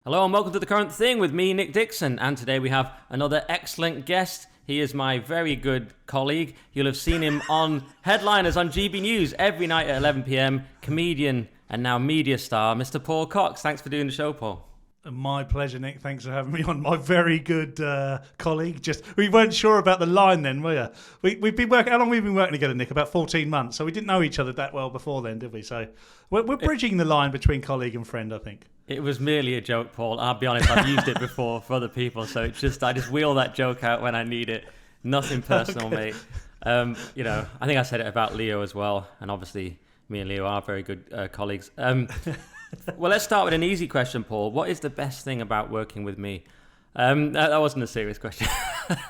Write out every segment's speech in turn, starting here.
Hello and welcome to The Current Thing with me, Nick Dixon. And today we have another excellent guest. He is my very good colleague. You'll have seen him on headliners on GB News every night at 11 p.m. Comedian and now media star, Mr. Paul Cox. Thanks for doing the show, Paul. My pleasure, Nick. Thanks for having me on. My very good colleague. We weren't sure about the line then, were you? We've been working. How long have we been working together, Nick? About 14 months. So we didn't know each other that well before then, did we? So we're bridging the line between colleague and friend, I think. It was merely a joke, Paul. I'll be honest, I've used it before for other people, so I just wheel that joke out when I need it. Nothing personal, Okay. mate. I think I said it about Leo as well, and obviously me and Leo are very good colleaguds. Well, let's start with an easy question, Paul. What is the best thing about working with me? That wasn't a serious question.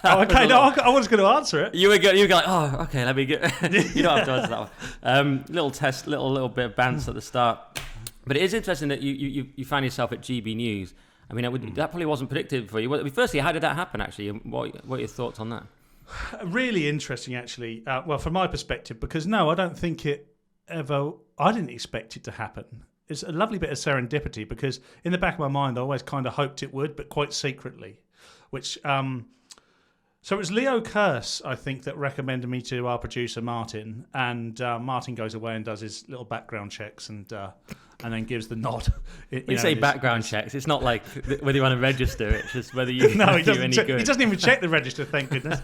Okay, no, I was going to answer it. You were like, oh, okay, let me get. You don't have to answer that one. Little test, little bit of banter at the start. But it is interesting that you find yourself at GB News. I mean, that probably wasn't predicted for you. Well, firstly, how did that happen, actually? What are your thoughts on that? Really interesting, actually. Well, from my perspective, because no, I don't think it ever. I didn't expect it to happen. It's a lovely bit of serendipity because in the back of my mind, I always kind of hoped it would, but quite secretly. So it was Leo Curse, I think, that recommended me to our producer Martin, and Martin goes away and does his little background checks and then gives the nod. When you say background checks, it's not like whether you want to register, it's just whether you no, he do any good. He doesn't even check the register, thank goodness.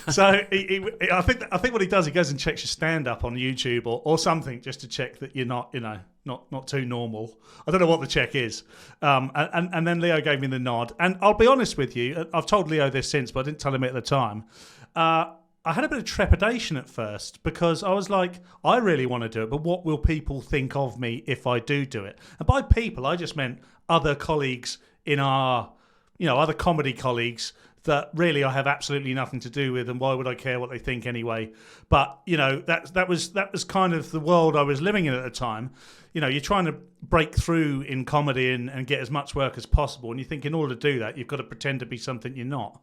So I think what he does, he goes and checks your stand-up on YouTube or something just to check that you're not, not too normal. I don't know what the check is. And then Leo gave me the nod. And I'll be honest with you, I've told Leo this since, but I didn't tell him it at the time. I had a bit of trepidation at first because I was like, I really want to do it, but what will people think of me if I do it? And by people, I just meant other colleagues in our, other comedy colleagues that really I have absolutely nothing to do with, and why would I care what they think anyway? But, that was kind of the world I was living in at the time. You're trying to break through in comedy and get as much work as possible, and you think in order to do that, you've got to pretend to be something you're not.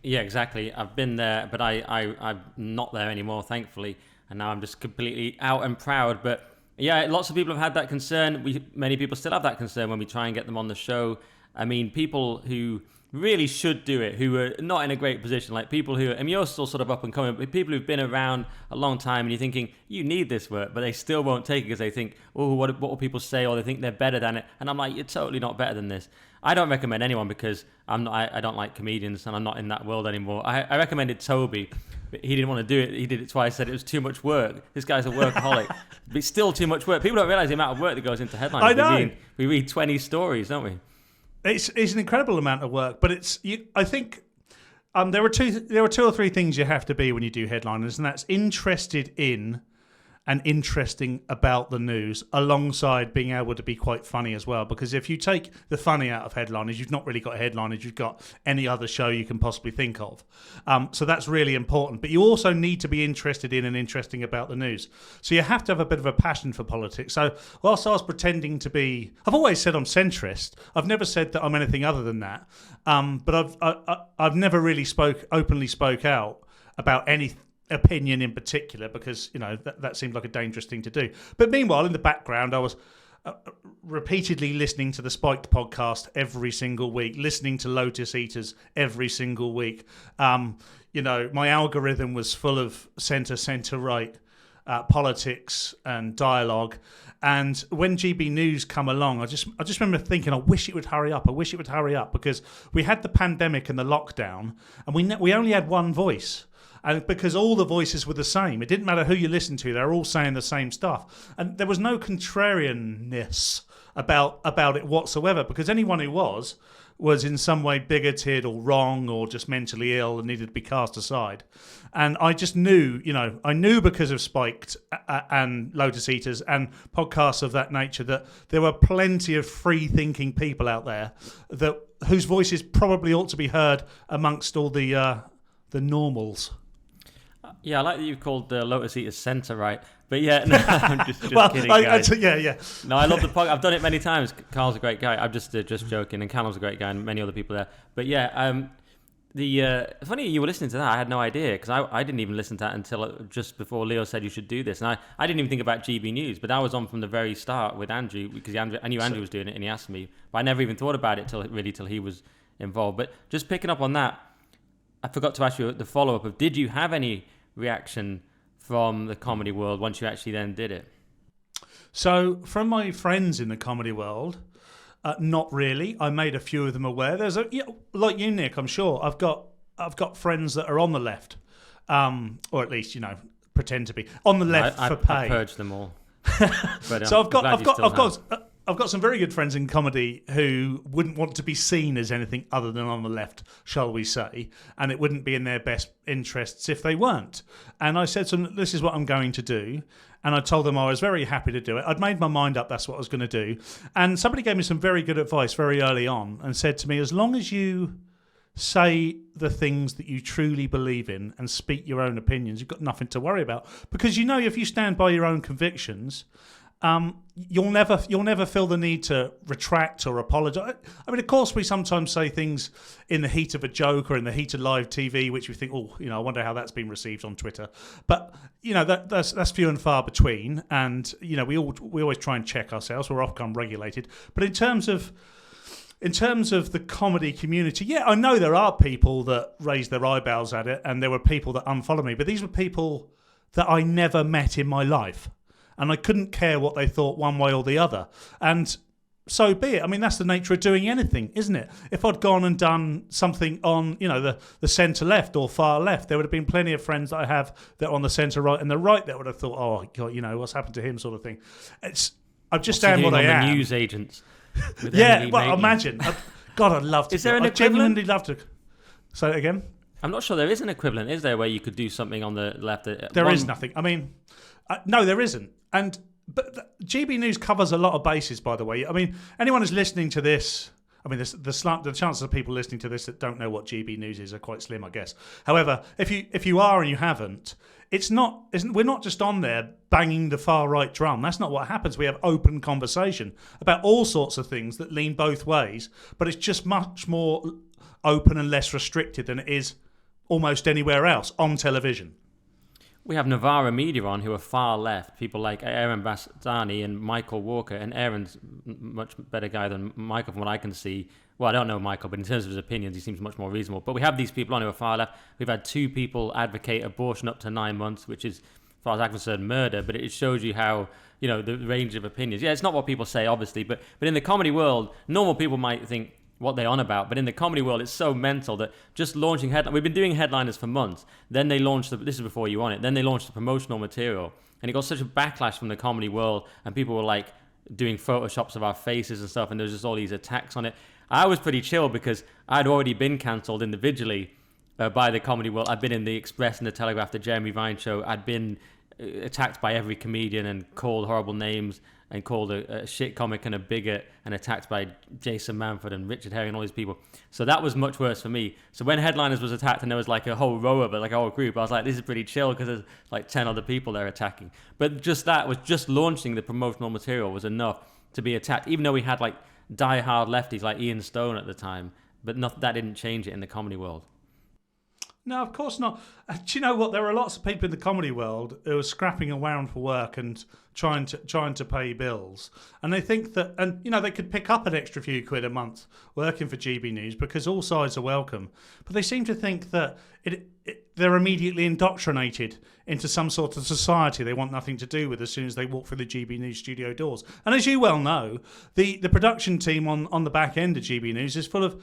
Yeah, exactly. I've been there, but I'm not there anymore, thankfully. And now I'm just completely out and proud. But yeah, lots of people have had that concern. Many people still have that concern when we try and get them on the show. I mean, people who really should do it, who are not in a great position, like people who, and you're still sort of up and coming, but people who've been around a long time and you're thinking, you need this work, but they still won't take it because they think, oh, what will people say? Or they think they're better than it. And I'm like, you're totally not better than this. I don't recommend anyone because I don't like comedians and I'm not in that world anymore. I recommended Toby, but he didn't want to do it. He did it twice, said it was too much work. This guy's a workaholic. But it's still too much work. People don't realise the amount of work that goes into headlines. I know. We read 20 stories, don't we? It's an incredible amount of work, but I think there are two or three things you have to be when you do headliners, and that's interested in and interesting about the news, alongside being able to be quite funny as well. Because if you take the funny out of headliners, you've not really got headliners, you've got any other show you can possibly think of. So that's really important. But you also need to be interested in and interesting about the news. So you have to have a bit of a passion for politics. So whilst I was pretending to be, I've always said I'm centrist. I've never said that I'm anything other than that. But I've never really openly spoke out about any opinion in particular, because that seemed like a dangerous thing to do. But meanwhile, in the background, I was repeatedly listening to the Spiked podcast every single week, listening to Lotus Eaters every single week. My algorithm was full of centre right politics and dialogue. And when GB News come along, I just remember thinking, I wish it would hurry up. Because we had the pandemic and the lockdown, and we only had one voice. And because all the voices were the same, it didn't matter who you listened to; they were all saying the same stuff, and there was no contrarianness about it whatsoever. Because anyone who was in some way bigoted or wrong or just mentally ill and needed to be cast aside. And I just knew, I knew because of Spiked and Lotus Eaters and podcasts of that nature that there were plenty of free-thinking people out there whose voices probably ought to be heard amongst all the normals. Yeah, I like that you called the Lotus Eaters centre right. But yeah, no, I'm just kidding, guys. Yeah. No, I love the podcast. I've done it many times. Carl's a great guy. I'm just joking. And Callum's a great guy and many other people there. But yeah, Funny you were listening to that. I had no idea because I didn't even listen to that until just before Leo said you should do this, and I didn't even think about GB News, but I was on from the very start with Andrew because I knew Andrew was doing it and he asked me, but I never even thought about it till he was involved. But just picking up on that, I forgot to ask you the follow up of did you have any reaction from the comedy world once you actually then did it? So from my friends in the comedy world. Not really. I made a few of them aware. There's like you, Nick. I'm sure I've got friends that are on the left, or at least pretend to be on the left for pay. I purged them all. But, so I've got some very good friends in comedy who wouldn't want to be seen as anything other than on the left, shall we say, and it wouldn't be in their best interests if they weren't. And I said to them, this is what I'm going to do. And I told them I was very happy to do it. I'd made my mind up that's what I was going to do. And somebody gave me some very good advice very early on and said to me, as long as you say the things that you truly believe in and speak your own opinions, you've got nothing to worry about. Because if you stand by your own convictions, you'll never feel the need to retract or apologise. I mean, of course, we sometimes say things in the heat of a joke or in the heat of live TV, which we think, I wonder how that's been received on Twitter. But that's few and far between, and we always try and check ourselves. We're Ofcom regulated, but in terms of the comedy community, yeah, I know there are people that raise their eyebrows at it, and there were people that unfollow me, but these were people that I never met in my life. And I couldn't care what they thought one way or the other. And so be it. I mean, that's the nature of doing anything, isn't it? If I'd gone and done something on, the centre left or far left, there would have been plenty of friends that I have that are on the centre right and the right that would have thought, oh, God, what's happened to him sort of thing. I just stand what I am. The news agents. Yeah, well, imagine. God, I'd love to. Is there an equivalent? I genuinely love to. Say it again? I'm not sure there is an equivalent, is there, where you could do something on the left? There is nothing. I mean, no, there isn't. But GB News covers a lot of bases, by the way. I mean, anyone who's listening to this, I mean, the chances of people listening to this that don't know what GB News is are quite slim, I guess. However, if you are and you haven't, we're not just on there banging the far right drum. That's not what happens. We have open conversation about all sorts of things that lean both ways, but it's just much more open and less restricted than it is almost anywhere else on television. We have Novara Media on, who are far left, people like Aaron Bastani and Michael Walker, and Aaron's much better guy than Michael from what I can see. Well, I don't know Michael, but in terms of his opinions, he seems much more reasonable. But we have these people on who are far left. We've had 2 people advocate abortion up to 9 months, which is, as far as I'm concerned, murder, but it shows you how, the range of opinions. Yeah, it's not what people say, obviously, but in the comedy world, normal people might think what they're on about, but in the comedy world it's so mental that just launching we've been doing headliners for months, then they launched this is before you on it, then they launched the promotional material, and it got such a backlash from the comedy world, and people were like doing photoshops of our faces and stuff, and there was just all these attacks on it. I was pretty chill because I'd already been cancelled individually by the comedy world. I'd been in the Express and the Telegraph, the Jeremy Vine show. I'd been attacked by every comedian and called horrible names and called a shit comic and a bigot and attacked by Jason Manford and Richard Herring and all these people. So that was much worse for me. So when Headliners was attacked and there was like a whole row of it, like a whole group, I was like, this is pretty chill because there's like 10 other people they're attacking. But just that was just launching the promotional material was enough to be attacked, even though we had like die-hard lefties like Ian Stone at the time. But that didn't change it in the comedy world. No, of course not. Do you know what? There are lots of people in the comedy world who are scrapping around for work and trying to pay bills, and they think that, and they could pick up an extra few quid a month working for GB News because all sides are welcome. But they seem to think that they're immediately indoctrinated into some sort of society they want nothing to do with as soon as they walk through the GB News studio doors. And as you well know, the production team on the back end of GB News is full of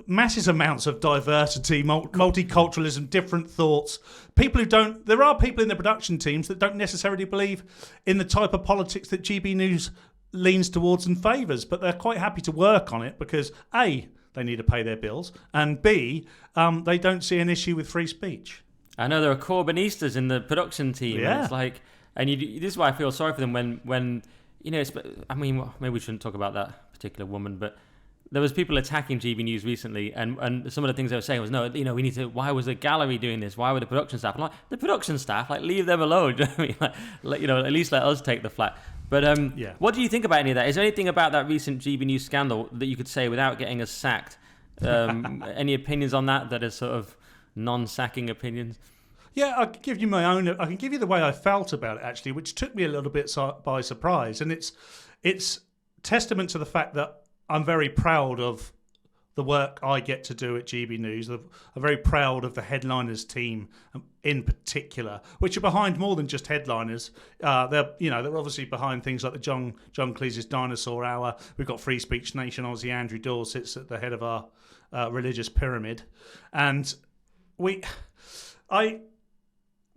massive amounts of diversity, multiculturalism, different thoughts. There are people in the production teams that don't necessarily believe in the type of politics that GB News leans towards and favours, but they're quite happy to work on it because A, they need to pay their bills, and B, they don't see an issue with free speech. I know there are Corbynistas in the production team. Yeah. And it's like, and this is why I feel sorry for them when I mean, maybe we shouldn't talk about that particular woman, but there was people attacking GB News recently, and some of the things they were saying was, no, we need to. Why was the gallery doing this? Why were the production staff? I'm like, the production staff, leave them alone. Do you know what I mean? At least let us take the flak. But yeah. What do you think about any of that? Is there anything about that recent GB News scandal that you could say without getting us sacked Any opinions on that are sort of non-sacking opinions? Yeah, I can give you my own. I can give you the way I felt about it actually, which took me a little bit by surprise, and it's testament to the fact that I'm very proud of the work I get to do at GB News. I'm very proud of the headliners team in particular, which are behind more than just headliners. They're obviously behind things like the John Cleese's Dinosaur Hour. We've got Free Speech Nation. Obviously, Andrew Dawes sits at the head of our religious pyramid, and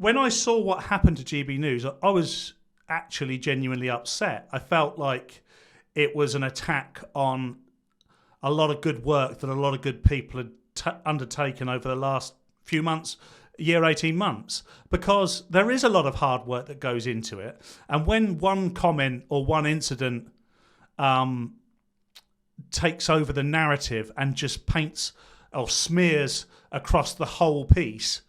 when I saw what happened to GB News, I was actually genuinely upset. I felt like it was an attack on a lot of good work that a lot of good people had undertaken over the last few months, year, 18 months, because there is a lot of hard work that goes into it. And when one comment or one incident takes over the narrative and just paints or smears across the whole piece,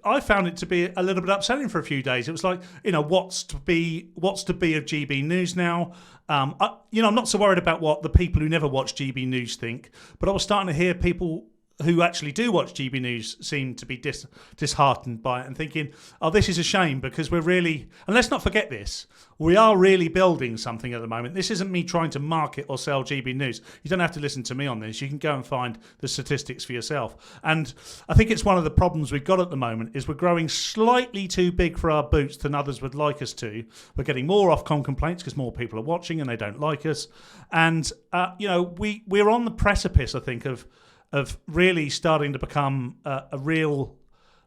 I found it to be a little bit upsetting for a few days. It was like, what's to be of GB News now? I'm not so worried about what the people who never watch GB News think, but I was starting to hear people who actually do watch GB News seem to be disheartened by it and thinking, oh, this is a shame because we're really, and let's not forget this, we are really building something at the moment. This isn't me trying to market or sell GB News. You don't have to listen to me on this. You can go and find the statistics for yourself. And I think it's one of the problems we've got at the moment is we're growing slightly too big for our boots than others would like us to. We're getting more Ofcom complaints because more people are watching and they don't like us. And, we're on the precipice, I think, of really starting to become a real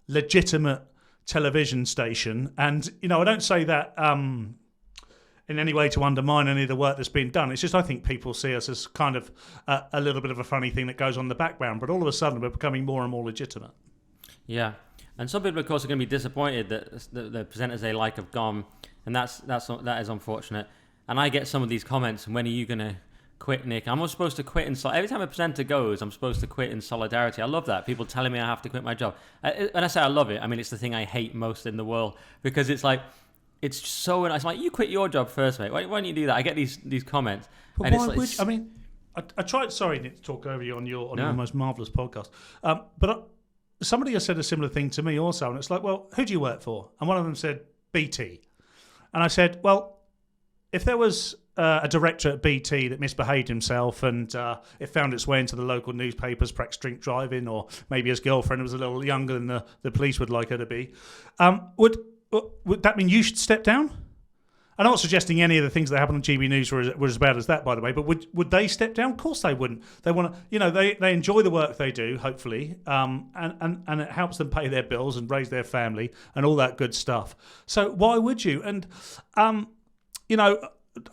legitimate television station. And, I don't say that in any way to undermine any of the work that's been done. It's just I think people see us as kind of a little bit of a funny thing that goes on in the background. But all of a sudden, we're becoming more and more legitimate. Yeah. And some people, of course, are going to be disappointed that the presenters they like have gone. And that is unfortunate. And I get some of these comments, when are you going to quit, Nick? I'm not supposed to quit every time a presenter goes, I'm supposed to quit in solidarity. I love that. People telling me I have to quit my job. And I say I love it. I mean, it's the thing I hate most in the world because it's like, it's so nice. I'm like, you quit your job first, mate. Why don't you do that? I get these comments. But and why would I tried, sorry, Nick, to talk over you on your most marvellous podcast. But somebody has said a similar thing to me also. And it's like, well, who do you work for? And one of them said, BT. And I said, well, if there was a director at BT that misbehaved himself and it found its way into the local newspapers, perhaps drink driving, or maybe his girlfriend was a little younger than the police would like her to be, would that mean you should step down? I'm not suggesting any of the things that happened on GB News were as bad as that, by the way, but would they step down? Of course they wouldn't. They want to, they enjoy the work they do, hopefully, and it helps them pay their bills and raise their family and all that good stuff. So why would you? And,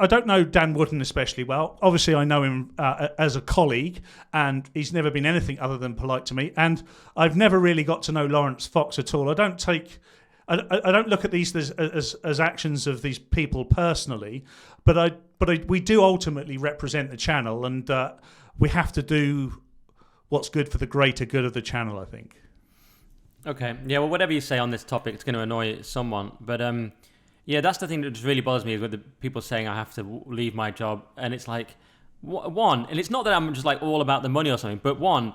I don't know Dan Wootton especially well. Obviously, I know him as a colleague, and he's never been anything other than polite to me. And I've never really got to know Lawrence Fox at all. I don't look at these as actions of these people personally, but we do ultimately represent the channel, and we have to do what's good for the greater good of the channel, I think. Okay, yeah. Well, whatever you say on this topic, it's going to annoy someone, but yeah, that's the thing that just really bothers me is with the people saying I have to leave my job. And it's like, one, and it's not that I'm just like all about the money or something, but one,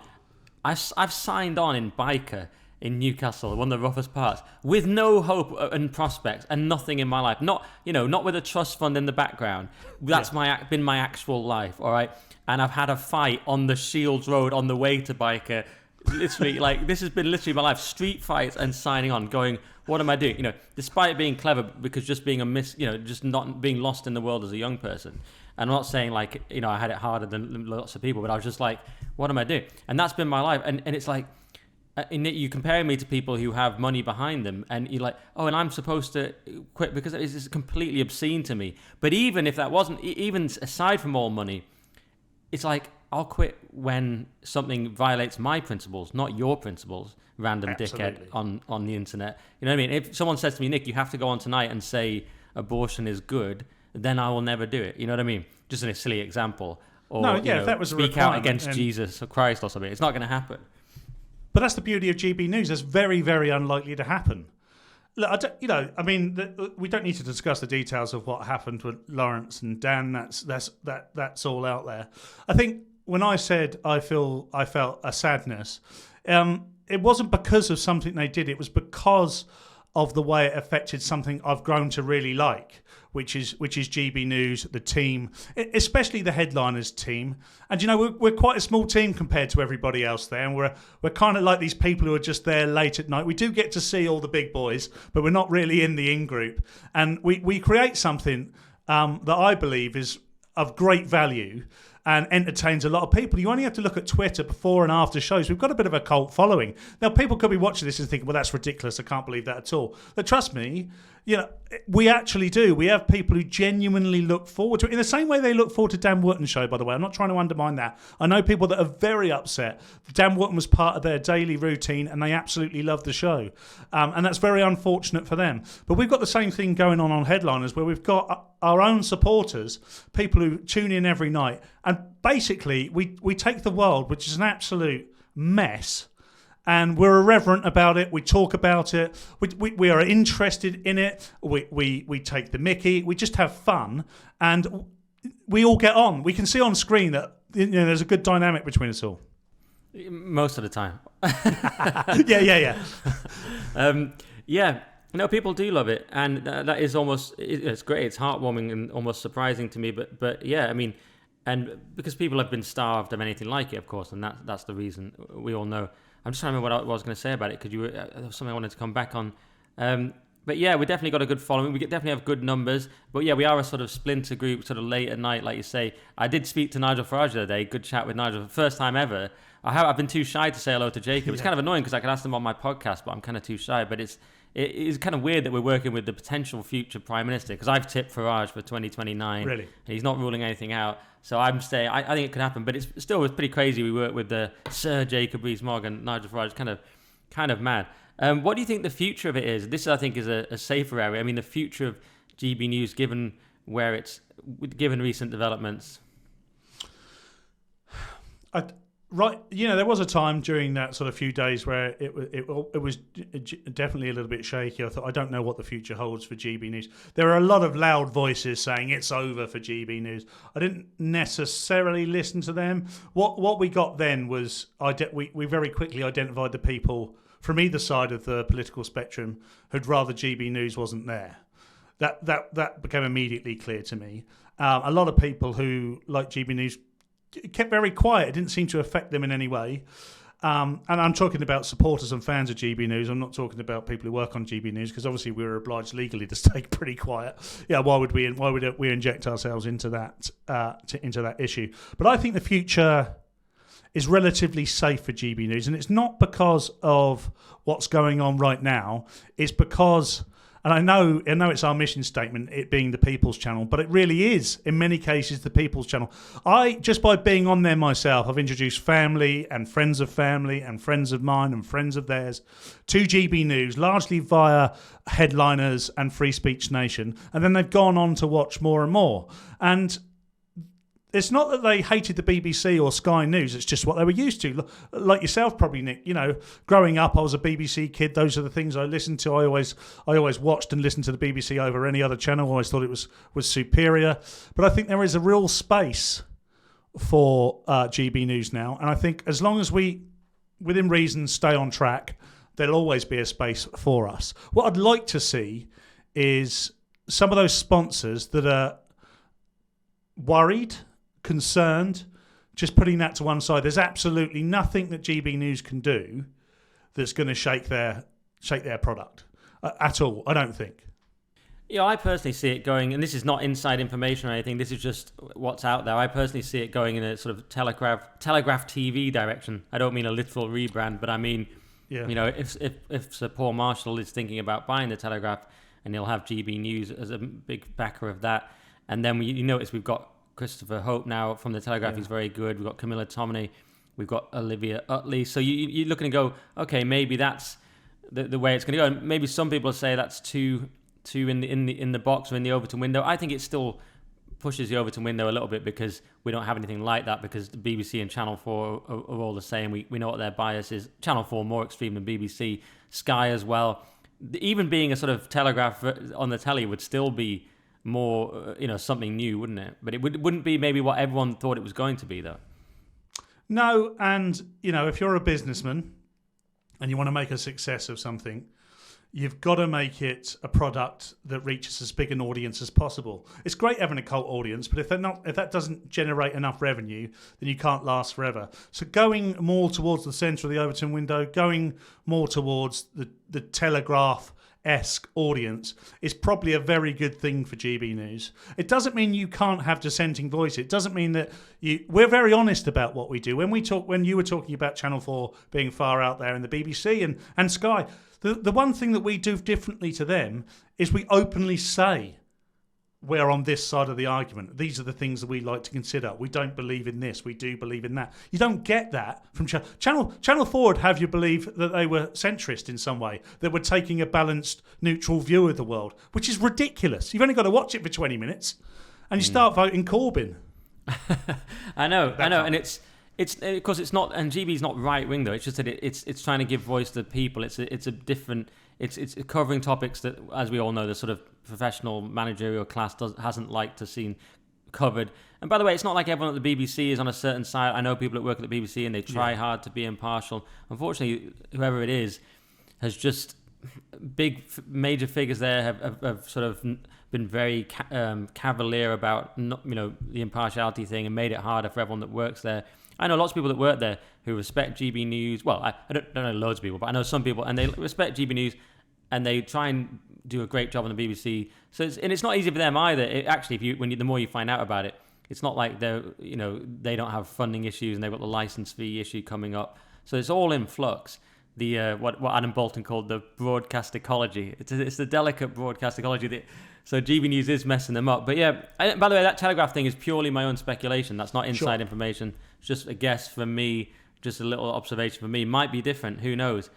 I've signed on in Biker in Newcastle, one of the roughest parts, with no hope and prospects and nothing in my life. Not with a trust fund in the background. That's been my actual life, all right? And I've had a fight on the Shields Road on the way to Biker. Literally, this has been literally my life. Street fights and signing on, going, what am I doing? Despite being clever, because just being just not being lost in the world as a young person. And I'm not saying I had it harder than lots of people, but I was just like, what am I doing? And that's been my life. And it's like, you comparing me to people who have money behind them, and you're like, oh, and I'm supposed to quit because it's completely obscene to me. But even if that wasn't, even aside from all money, it's like, I'll quit when something violates my principles, not your principles, random Absolutely. dickhead on the internet. You know what I mean? If someone says to me, Nick, you have to go on tonight and say abortion is good, then I will never do it. You know what I mean? Just a silly example. Or, if that was a speak out against Jesus or Christ or something. It's not going to happen. But that's the beauty of GB News. That's very, very unlikely to happen. Look, we don't need to discuss the details of what happened with Lawrence and Dan. That's all out there. I think when I said I felt a sadness, it wasn't because of something they did. It was because of the way it affected something I've grown to really like, which is GB News, the team, especially the headliners team. And we're quite a small team compared to everybody else there, and we're kind of like these people who are just there late at night. We do get to see all the big boys, but we're not really in the in group, and we create something that I believe is of great value and entertains a lot of people. You only have to look at Twitter before and after shows. We've got a bit of a cult following. Now, people could be watching this and thinking, well, that's ridiculous. I can't believe that at all. But trust me, we actually do. We have people who genuinely look forward to it in the same way they look forward to Dan Wootton's show, by the way. I'm not trying to undermine that. I know people that are very upset. Dan Wootton was part of their daily routine and they absolutely love the show. And that's very unfortunate for them. But we've got the same thing going on Headliners, where we've got our own supporters, people who tune in every night. And basically, we take the world, which is an absolute mess, and we're irreverent about it. We talk about it. We are interested in it. We take the mickey. We just have fun, and we all get on. We can see on screen that there's a good dynamic between us all. Most of the time. Yeah. Yeah. No, people do love it, and that is it's great. It's heartwarming and almost surprising to me. But yeah, I mean, and because people have been starved of anything like it, of course, and that's the reason. We all know. I'm just trying to remember what I was going to say about it, because there was something I wanted to come back on. But yeah, we definitely got a good following. We definitely have good numbers. But yeah, we are a sort of splinter group, sort of late at night, like you say. I did speak to Nigel Farage the other day. Good chat with Nigel. First time ever. I've been too shy to say hello to Jacob. Yeah. It's kind of annoying because I could ask them on my podcast, but I'm kind of too shy. But it's kind of weird that we're working with the potential future Prime Minister, because I've tipped Farage for 2029. Really? And he's not ruling anything out. So I'm saying I think it could happen. But it's pretty crazy. We work with the Sir Jacob Rees-Mogg and Nigel Farage. Kind of mad. What do you think the future of it is? This, I think, is a safer area. I mean, the future of GB News, given recent developments. There was a time during that sort of few days where it was definitely a little bit shaky. I thought, I don't know what the future holds for GB News. There are a lot of loud voices saying it's over for GB News. I didn't necessarily listen to them. What we got then was we very quickly identified the people from either side of the political spectrum who'd rather GB News wasn't there. That became immediately clear to me. A lot of people who like GB News kept very quiet. It didn't seem to affect them in any way. And I'm talking about supporters and fans of GB News. I'm not talking about people who work on GB News, because obviously we were obliged legally to stay pretty quiet. Yeah, why would we inject ourselves into that issue? But I think the future is relatively safe for GB News, and it's not because of what's going on right now. It's because, and I know it's our mission statement, it being the People's Channel, but it really is, in many cases, the People's Channel. Just by being on there myself, I've introduced family and friends of family and friends of mine and friends of theirs to GB News, largely via Headliners and Free Speech Nation, and then they've gone on to watch more and more. And it's not that they hated the BBC or Sky News, it's just what they were used to. Like yourself, probably, Nick. Growing up, I was a BBC kid. Those are the things I listened to. I always watched and listened to the BBC over any other channel. I always thought it was superior. But I think there is a real space for GB News now. And I think as long as we, within reason, stay on track, there'll always be a space for us. What I'd like to see is some of those sponsors that are worried, concerned, just putting that to one side. There's absolutely nothing that GB News can do that's going to shake their product at all, I don't think. Yeah, I personally see it going, and this is not inside information or anything, this is just what's out there. I personally see it going in a sort of Telegraph TV direction. I don't mean a literal rebrand, but I mean, if Sir Paul Marshall is thinking about buying the Telegraph, and he'll have GB News as a big backer of that, and then you notice we've got Christopher Hope now from the Telegraph. He's very good. We've got Camilla Tominey. We've got Olivia Utley. So you're looking to go, okay, maybe that's the way it's going to go. And maybe some people say that's too in the box or in the Overton window. I think it still pushes the Overton window a little bit, because we don't have anything like that, because the BBC and Channel 4 are all the same. We know what their bias is. Channel 4 more extreme than BBC. Sky as well. Even being a sort of Telegraph on the telly would still be more, something new, wouldn't it? But it wouldn't be maybe what everyone thought it was going to be, though. No, and if you're a businessman and you want to make a success of something, you've got to make it a product that reaches as big an audience as possible. It's great having a cult audience, but if that doesn't generate enough revenue, then you can't last forever. So going more towards the centre of the Overton window, going more towards the Telegraph-esque audience is probably a very good thing for GB News. It doesn't mean you can't have dissenting voice. It doesn't mean that we're very honest about what we do. When you were talking about Channel 4 being far out there and the BBC and Sky, the one thing that we do differently to them is we openly say we're on this side of the argument. These are the things that we like to consider. We don't believe in this. We do believe in that. You don't get that from Channel 4 would have you believe that they were centrist in some way, that we're taking a balanced, neutral view of the world, which is ridiculous. You've only got to watch it for 20 minutes and you start voting Corbyn. I know, and it's of course it's not, and GB's not right wing though. It's just that it's trying to give voice to people. It's a different. It's covering topics that, as we all know, the sort of professional managerial class hasn't liked to see covered. And by the way, it's not like everyone at the BBC is on a certain side. I know people that work at the BBC and they try hard to be impartial. Unfortunately, whoever it is has just major figures there have sort of been very cavalier about the impartiality thing and made it harder for everyone that works there. I know lots of people that work there who respect GB News. Well, I don't know loads of people, but I know some people, and they respect GB News, and they try and do a great job on the BBC. So it's not easy for them either. The more you find out about it, it's not like they don't have funding issues and they've got the license fee issue coming up. So it's all in flux. The what Adam Bolton called the broadcast ecology. It's the delicate broadcast ecology. So GB News is messing them up. But yeah, by the way, that Telegraph thing is purely my own speculation. That's not inside information. It's just a guess from me, just a little observation from me. Might be different. Who knows?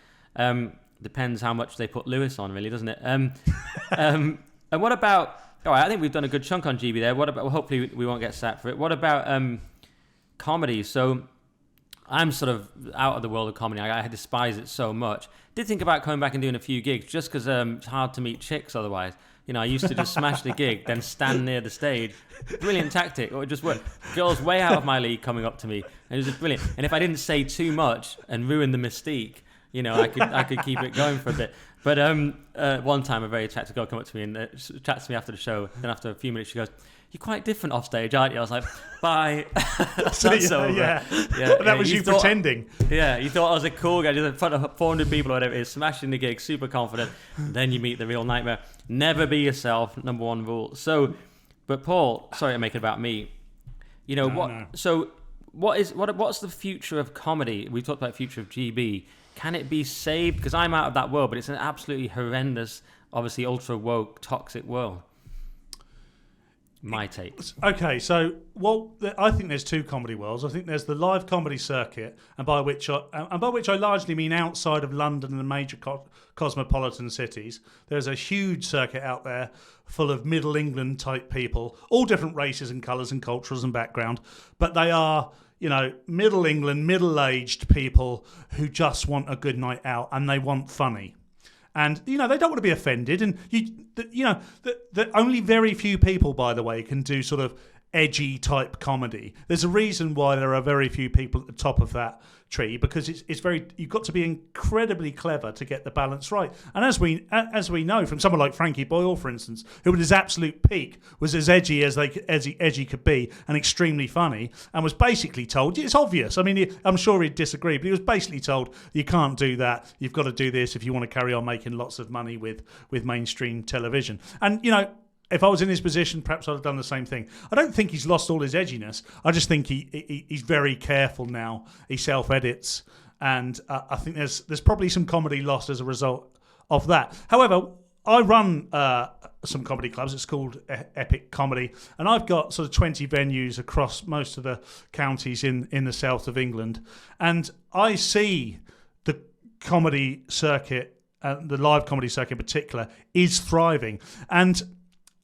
Depends how much they put Lewis on, really, doesn't it? And what about... All right, I think we've done a good chunk on GB there. What about... Well, hopefully we won't get sacked for it. What about comedy? So I'm sort of out of the world of comedy. I despise it so much. Did think about coming back and doing a few gigs just because it's hard to meet chicks otherwise. I used to just smash the gig, then stand near the stage. Brilliant tactic. Or it just worked. Girls way out of my league coming up to me. And it was just brilliant. And if I didn't say too much and ruin the mystique, I could keep it going for a bit. But one time a very attractive girl came up to me and chats to me after the show. Then after a few minutes she goes, "You're quite different off stage, aren't you?" I was like, "Bye." That's over. Yeah. That was you pretending. Yeah, you thought I was a cool guy just in front of 400 people or whatever it is, smashing the gig, super confident. Then you meet the real nightmare. Never be yourself, number one rule. So, but Paul, sorry to make it about me. No. So, what's the future of comedy? We've talked about the future of GB. Can it be saved? Because I'm out of that world, but it's an absolutely horrendous, obviously ultra woke, toxic world. My take. Okay, so I think there's two comedy worlds. I think there's the live comedy circuit, and by which I largely mean outside of London and the major cosmopolitan cities. There's a huge circuit out there full of Middle England type people, all different races and colours and cultures and background, but they are Middle England, middle-aged people who just want a good night out and they want funny. And, they don't want to be offended. And, that only very few people, by the way, can do sort of edgy type comedy. There's a reason why there are very few people at the top of that tree, because you've got to be incredibly clever to get the balance right. And as we know from someone like Frankie Boyle, for instance, who at his absolute peak was as edgy as edgy could be and extremely funny, and was basically told, it's obvious. I mean, I'm sure he'd disagree, but he was basically told, you can't do that. You've got to do this if you want to carry on making lots of money with mainstream television. And, if I was in his position, perhaps I'd have done the same thing. I don't think he's lost all his edginess. I just think he's very careful now. He self-edits, and I think there's probably some comedy lost as a result of that. However, I run some comedy clubs. It's called Epic Comedy, and I've got sort of 20 venues across most of the counties in the south of England, and I see the comedy circuit, the live comedy circuit in particular, is thriving. And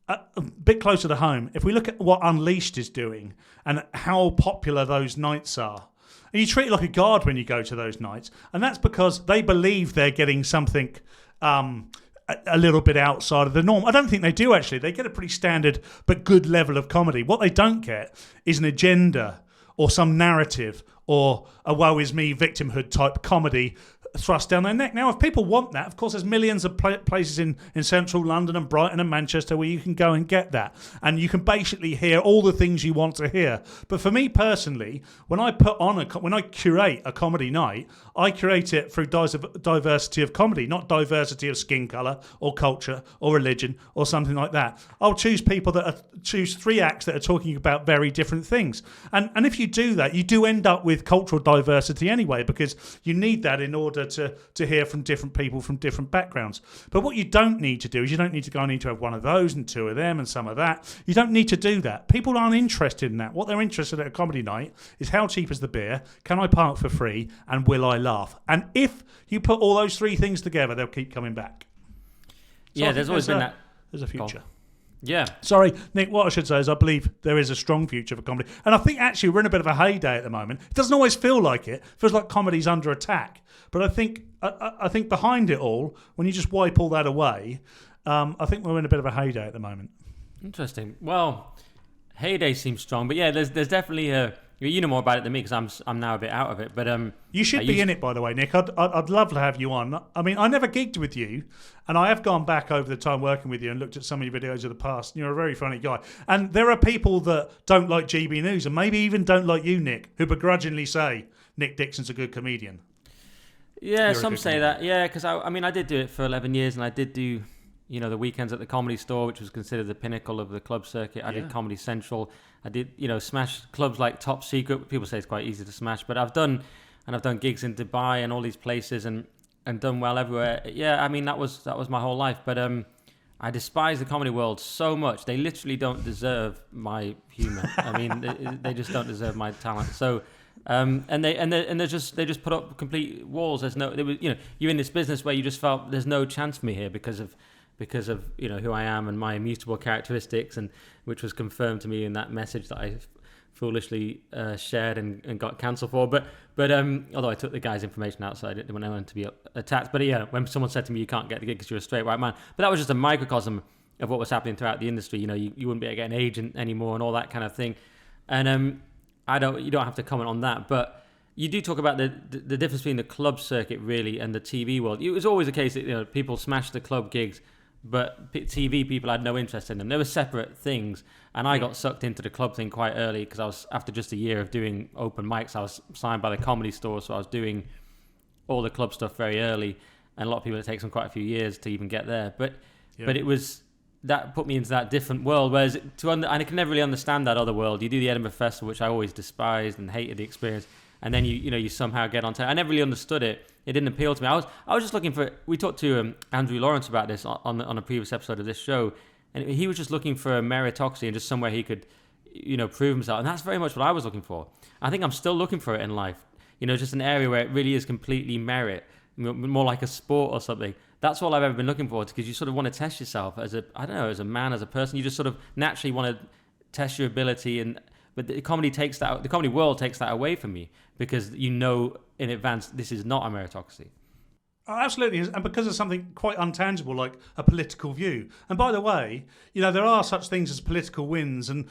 a bit closer to home, if we look at what Unleashed is doing and how popular those nights are, and you treat it like a guard when you go to those nights, and that's because they believe they're getting something a little bit outside of the norm. I don't think they do, actually. They get a pretty standard but good level of comedy. What they don't get is an agenda or some narrative or a woe is me victimhood type comedy thrust down their neck. Now, if people want that, of course, there's millions of places in central London and Brighton and Manchester where you can go and get that. And you can basically hear all the things you want to hear. But for me personally, when I curate a comedy night, I curate it through diversity of comedy, not diversity of skin colour or culture or religion or something like that. I'll choose choose 3 acts that are talking about very different things. And if you do that, you do end up with cultural diversity anyway, because you need that in order to hear from different people from different backgrounds. But what you don't need to do is you don't need to go, I need to have one of those and 2 of them and some of that. You don't need to do that. People aren't interested in that. What they're interested in at a comedy night is how cheap is the beer, can I park for free, and will I laugh? And if you put all those 3 things together, they'll keep coming back. So there's always been that. There's a future. Goal. Yeah. Sorry, Nick, what I should say is I believe there is a strong future for comedy. And I think actually we're in a bit of a heyday at the moment. It doesn't always feel like it. It feels like comedy's under attack. But I think behind it all, when you just wipe all that away, I think we're in a bit of a heyday at the moment. Interesting. Well, heyday seems strong. But yeah, there's definitely a... You know more about it than me because I'm now a bit out of it. But you should be in it, by the way, Nick. I'd love to have you on. I mean, I never gigged with you, and I have gone back over the time working with you and looked at some of your videos of the past. And you're a very funny guy. And there are people that don't like GB News and maybe even don't like you, Nick, who begrudgingly say Nick Dixon's a good comedian. Yeah, some say that. Yeah, because I mean, I did do it for 11 years, and I did do, the weekends at the Comedy Store, which was considered the pinnacle of the club circuit. I did Comedy Central. I did, smash clubs like Top Secret. People say it's quite easy to smash, but I've done gigs in Dubai and all these places and done well everywhere. Yeah, I mean, that was my whole life. But I despise the comedy world so much. They literally don't deserve my humor. I mean, they just don't deserve my talent. So. They just put up complete walls. You're in this business where you just felt there's no chance for me here because of who I am and my immutable characteristics, and which was confirmed to me in that message that I foolishly shared and got cancelled for. But although I took the guy's information out, so I didn't want to be attacked. But yeah, when someone said to me, "You can't get the gig because you're a straight white man," but that was just a microcosm of what was happening throughout the industry. You wouldn't be able to get an agent anymore and all that kind of thing. And you don't have to comment on that, but you do talk about the difference between the club circuit really and the TV world. It was always the case that people smashed the club gigs, but TV people had no interest in them. They were separate things, and I got sucked into the club thing quite early because I was, after just a year of doing open mics, I was signed by the Comedy Store, so I was doing all the club stuff very early, and a lot of people, it takes them quite a few years to even get there. But it was... that put me into that different world, whereas and I can never really understand that other world. You do the Edinburgh Festival, which I always despised and hated the experience, and then you somehow get onto it. I never really understood it. It didn't appeal to me. I was just looking for... We talked to Andrew Lawrence about this on a previous episode of this show, and he was just looking for a meritocracy and just somewhere he could, prove himself, and that's very much what I was looking for. I think I'm still looking for it in life. Just an area where it really is completely merit, more like a sport or something. That's all I've ever been looking for, because you sort of want to test yourself as a man, as a person. You just sort of naturally want to test your ability, but the comedy world takes that away from me, because in advance this is not a meritocracy. Oh, absolutely, and because of something quite untangible like a political view. And by the way, there are such things as political wins, and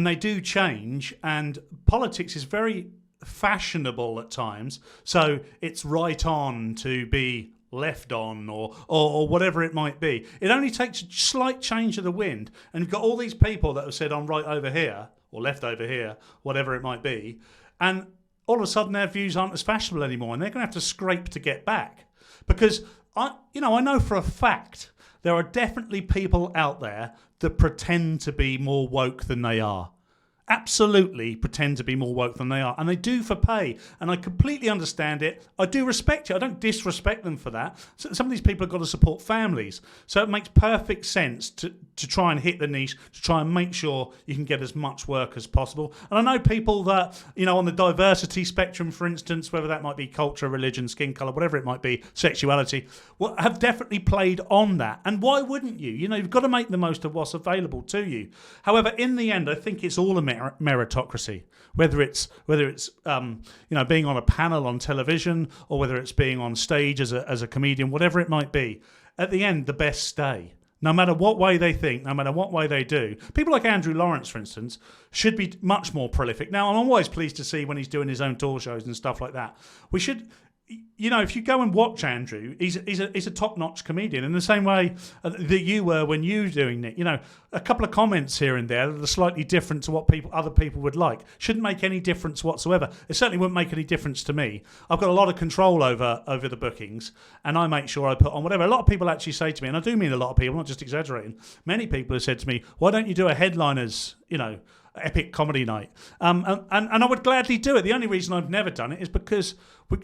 they do change, and politics is very fashionable at times. So it's right on to be left on or whatever it might be. It only takes a slight change of the wind, and you've got all these people that have said I'm right over here or left over here, whatever it might be, and all of a sudden their views aren't as fashionable anymore, and they're going to have to scrape to get back. Because I know for a fact there are definitely people out there that pretend to be more woke than they are. Absolutely pretend to be more woke than they are, and they do for pay, and I completely understand it. I do respect it. I don't disrespect them for that. So some of these people have got to support families, so it makes perfect sense to try and hit the niche, to try and make sure you can get as much work as possible. And I know people that, on the diversity spectrum, for instance, whether that might be culture, religion, skin colour, whatever it might be, sexuality, have definitely played on that. And why wouldn't you? You've got to make the most of what's available to you. However, in the end, I think it's all a meritocracy, whether it's being on a panel on television, or whether it's being on stage as a comedian, whatever it might be. At the end, the best stay. No matter what way they think, no matter what way they do. People like Andrew Lawrence, for instance, should be much more prolific. Now, I'm always pleased to see when he's doing his own talk shows and stuff like that. We should, if you go and watch Andrew, he's a top-notch comedian in the same way that you were when you were doing it. A couple of comments here and there that are slightly different to what other people would like. Shouldn't make any difference whatsoever. It certainly wouldn't make any difference to me. I've got a lot of control over the bookings, and I make sure I put on whatever. A lot of people actually say to me, and I do mean a lot of people, not just exaggerating. Many people have said to me, "Why don't you do a headliners, epic comedy night?" And I would gladly do it. The only reason I've never done it is because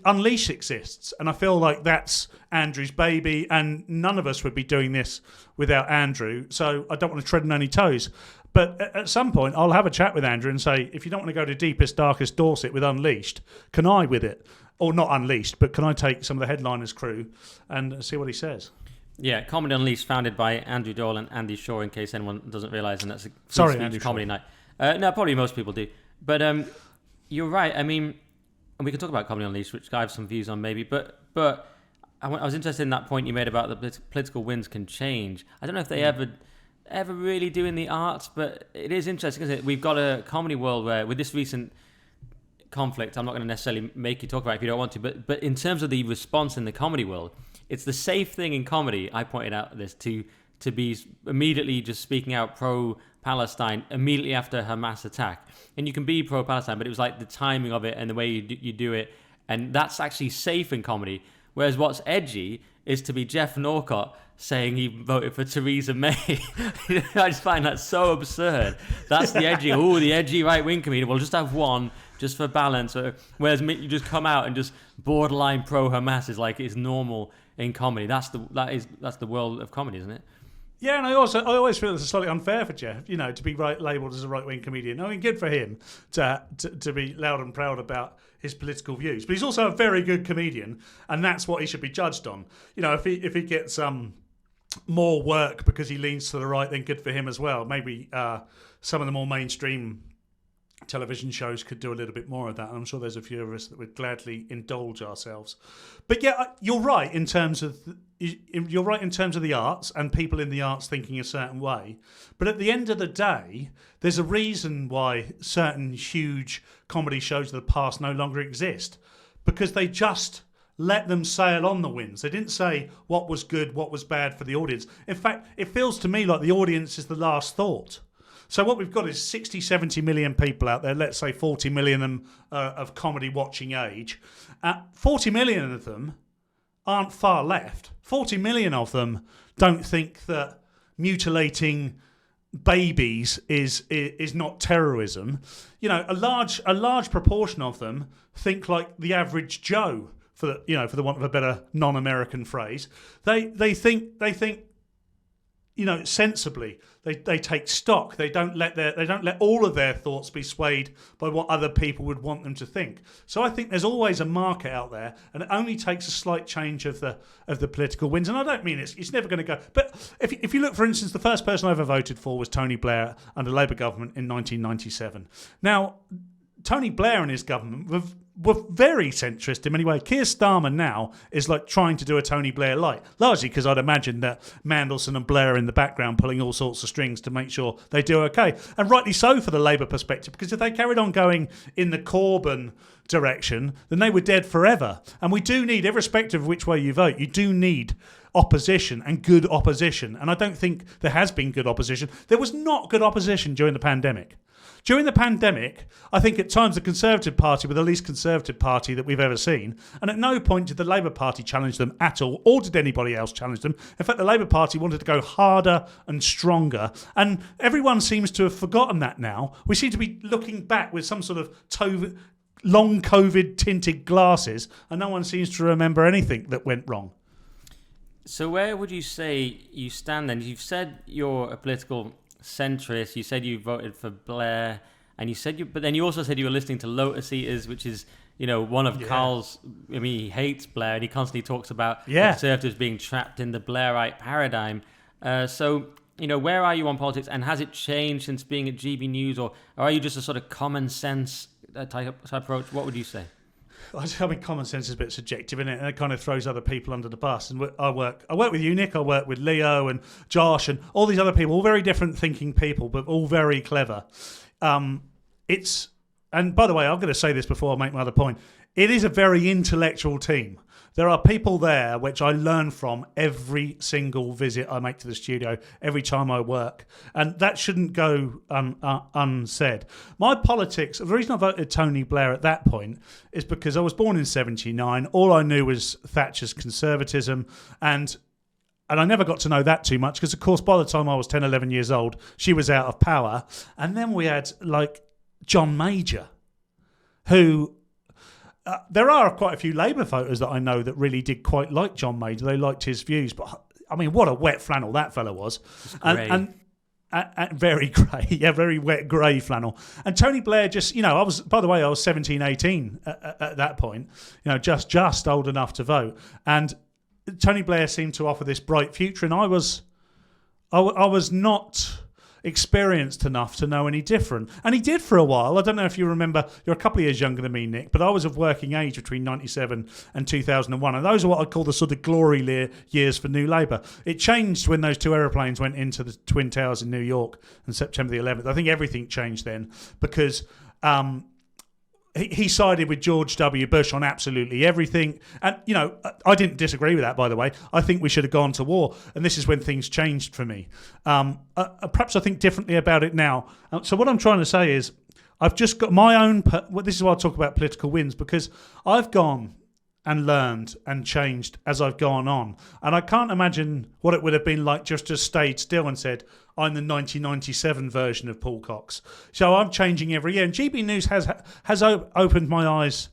Unleash exists, and I feel like that's Andrew's baby, and none of us would be doing this without Andrew, so I don't want to tread on any toes. But at some point, I'll have a chat with Andrew and say, if you don't want to go to deepest, darkest Dorset with Unleashed, can I with it? Or not Unleashed, but can I take some of the headliners crew and see what he says? Yeah, Comedy Unleashed, founded by Andrew Doyle and Andy Shaw, in case anyone doesn't realise, and that's a Andy comedy Shaw. night. No, probably most people do. But you're right. I mean, and we can talk about Comedy Unleashed, which I have some views on maybe. But I was interested in that point you made about the political winds can change. I don't know if they ever really do in the arts, but it is interesting, isn't it? We've got a comedy world where, with this recent conflict, I'm not going to necessarily make you talk about it if you don't want to, but in terms of the response in the comedy world, it's the safe thing in comedy, I pointed out this, to be immediately just speaking out pro-Palestine immediately after Hamas attack. And you can be pro-Palestine, but it was like the timing of it and the way you do it, and that's actually safe in comedy. Whereas what's edgy is to be Jeff Norcott saying he voted for Theresa May. I just find that so absurd. That's the edgy right-wing comedian. We'll just have one just for balance. Whereas you just come out and just borderline pro-Hamas is like it's normal in comedy. That's the world of comedy, isn't it? Yeah, and I always feel it's slightly unfair for Jeff, to be labelled as a right-wing comedian. I mean, good for him to be loud and proud about his political views, but he's also a very good comedian, and that's what he should be judged on. If he gets more work because he leans to the right, then good for him as well. Maybe some of the more mainstream television shows could do a little bit more of that. I'm sure there's a few of us that would gladly indulge ourselves. But yeah, you're right in terms of the arts and people in the arts thinking a certain way. But at the end of the day, there's a reason why certain huge comedy shows of the past no longer exist, because they just let them sail on the winds. They didn't say what was good, what was bad for the audience. In fact, it feels to me like the audience is the last thought. So what we've got is 60, 70 million people out there, let's say 40 million of comedy watching age. 40 million of them aren't far left. 40 million of them don't think that mutilating babies is not terrorism. A large proportion of them think like the average Joe, for the want of a better non-American phrase. They think sensibly. They take stock. They don't let all of their thoughts be swayed by what other people would want them to think. So I think there's always a market out there, and it only takes a slight change of the political winds. And I don't mean it's never going to go. But if you look, for instance, the first person I ever voted for was Tony Blair under Labour government in 1997. Now, Tony Blair and his government were very centrist in many ways. Keir Starmer now is like trying to do a Tony Blair light, largely because I'd imagine that Mandelson and Blair are in the background pulling all sorts of strings to make sure they do okay. And rightly so for the Labour perspective, because if they carried on going in the Corbyn direction, then they were dead forever. And we do need, irrespective of which way you vote, you do need opposition, and good opposition. And I don't think there has been good opposition. There was not good opposition during the pandemic. During the pandemic, I think at times the Conservative Party were the least Conservative Party that we've ever seen, and at no point did the Labour Party challenge them at all, or did anybody else challenge them. In fact, the Labour Party wanted to go harder and stronger, and everyone seems to have forgotten that now. We seem to be looking back with some sort of long COVID-tinted glasses, and no one seems to remember anything that went wrong. So where would you say you stand then? You've said you're a political centrist. You said you voted for Blair, and but then you also said you were listening to Lotus Eaters, which is one of Carl's. I mean, he hates Blair, and he constantly talks about Conservatives being trapped in the Blairite paradigm. So where are you on politics, and has it changed since being at GB News, or are you just a sort of common sense type approach? What would you say? I mean, common sense is a bit subjective, isn't it? And it kind of throws other people under the bus. And I work with you, Nick. I work with Leo and Josh and all these other people, all very different thinking people, but all very clever. And by the way, I'm going to say this before I make my other point. It is a very intellectual team. There are people there which I learn from every single visit I make to the studio, every time I work. And that shouldn't go unsaid. My politics, the reason I voted Tony Blair at that point is because I was born in 79. All I knew was Thatcher's conservatism. And I never got to know that too much because, of course, by the time I was 10, 11 years old, she was out of power. And then we had, like, John Major, who... there are quite a few Labour voters that I know that really did quite like John Major. They liked his views. But, I mean, what a wet flannel that fella was. And very grey. Yeah, very wet, grey flannel. And Tony Blair just, I was 17, 18 at that point, just old enough to vote. And Tony Blair seemed to offer this bright future. And I was not experienced enough to know any different. And he did for a while. I don't know if you remember, you're a couple of years younger than me, Nick, but I was of working age between 97 and 2001. And those are what I'd call the sort of glory years for New Labour. It changed when those two aeroplanes went into the Twin Towers in New York on September the 11th. I think everything changed then because... he sided with George W. Bush on absolutely everything. And, I didn't disagree with that, by the way. I think we should have gone to war. And this is when things changed for me. Perhaps I think differently about it now. So what I'm trying to say is I've just got my own... this is why I talk about political wins, because I've gone and learned and changed as I've gone on. And I can't imagine what it would have been like just to stayed still and said, I'm the 1997 version of Paul Cox. So I'm changing every year. And GB News has opened my eyes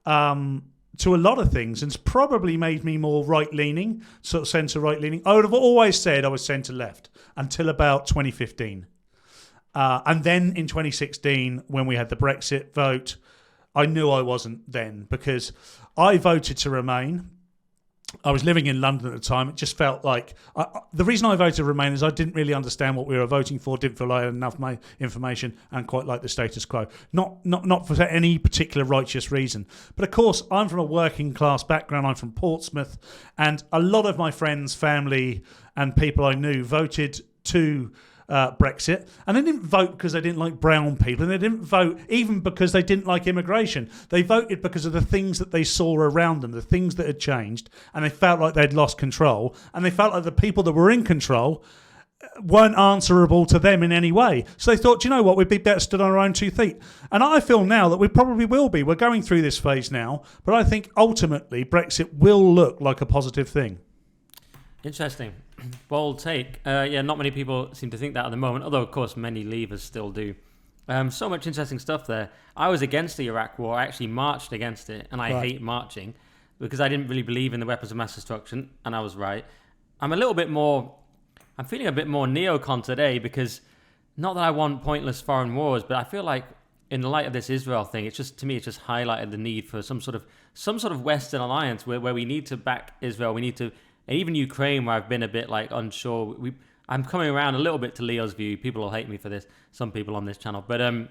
to a lot of things and it's probably made me more right-leaning, sort of centre-right-leaning. I would have always said I was centre-left until about 2015. And then in 2016, when we had the Brexit vote, I knew I wasn't then because I voted to remain. I was living in London at the time. It just felt like... the reason I voted to remain is I didn't really understand what we were voting for, didn't feel like I had enough information and quite like the status quo. Not for any particular righteous reason. But of course, I'm from a working class background. I'm from Portsmouth. And a lot of my friends, family and people I knew voted to... Brexit, and they didn't vote because they didn't like brown people, and they didn't vote even because they didn't like immigration. They voted because of the things that they saw around them, the things that had changed, and they felt like they'd lost control, and they felt like the people that were in control weren't answerable to them in any way. So they thought, you know what, we'd be better stood on our own 2 feet. And I feel now that we probably will be. We're going through this phase now, but I think ultimately Brexit will look like a positive thing. Interesting. Bold take. Not many people seem to think that at the moment, although, of course, many leavers still do. So much interesting stuff there. I was against the Iraq War. I actually marched against it, and I hate marching because I didn't really believe in the weapons of mass destruction, and I was right. I'm feeling a bit more neocon today because, not that I want pointless foreign wars, but I feel like in the light of this Israel thing, it's just highlighted the need for some sort of Western alliance where we need to back Israel. We need to... And even Ukraine, where I've been a bit unsure, I'm coming around a little bit to Leo's view. People will hate me for this, some people on this channel. But I'm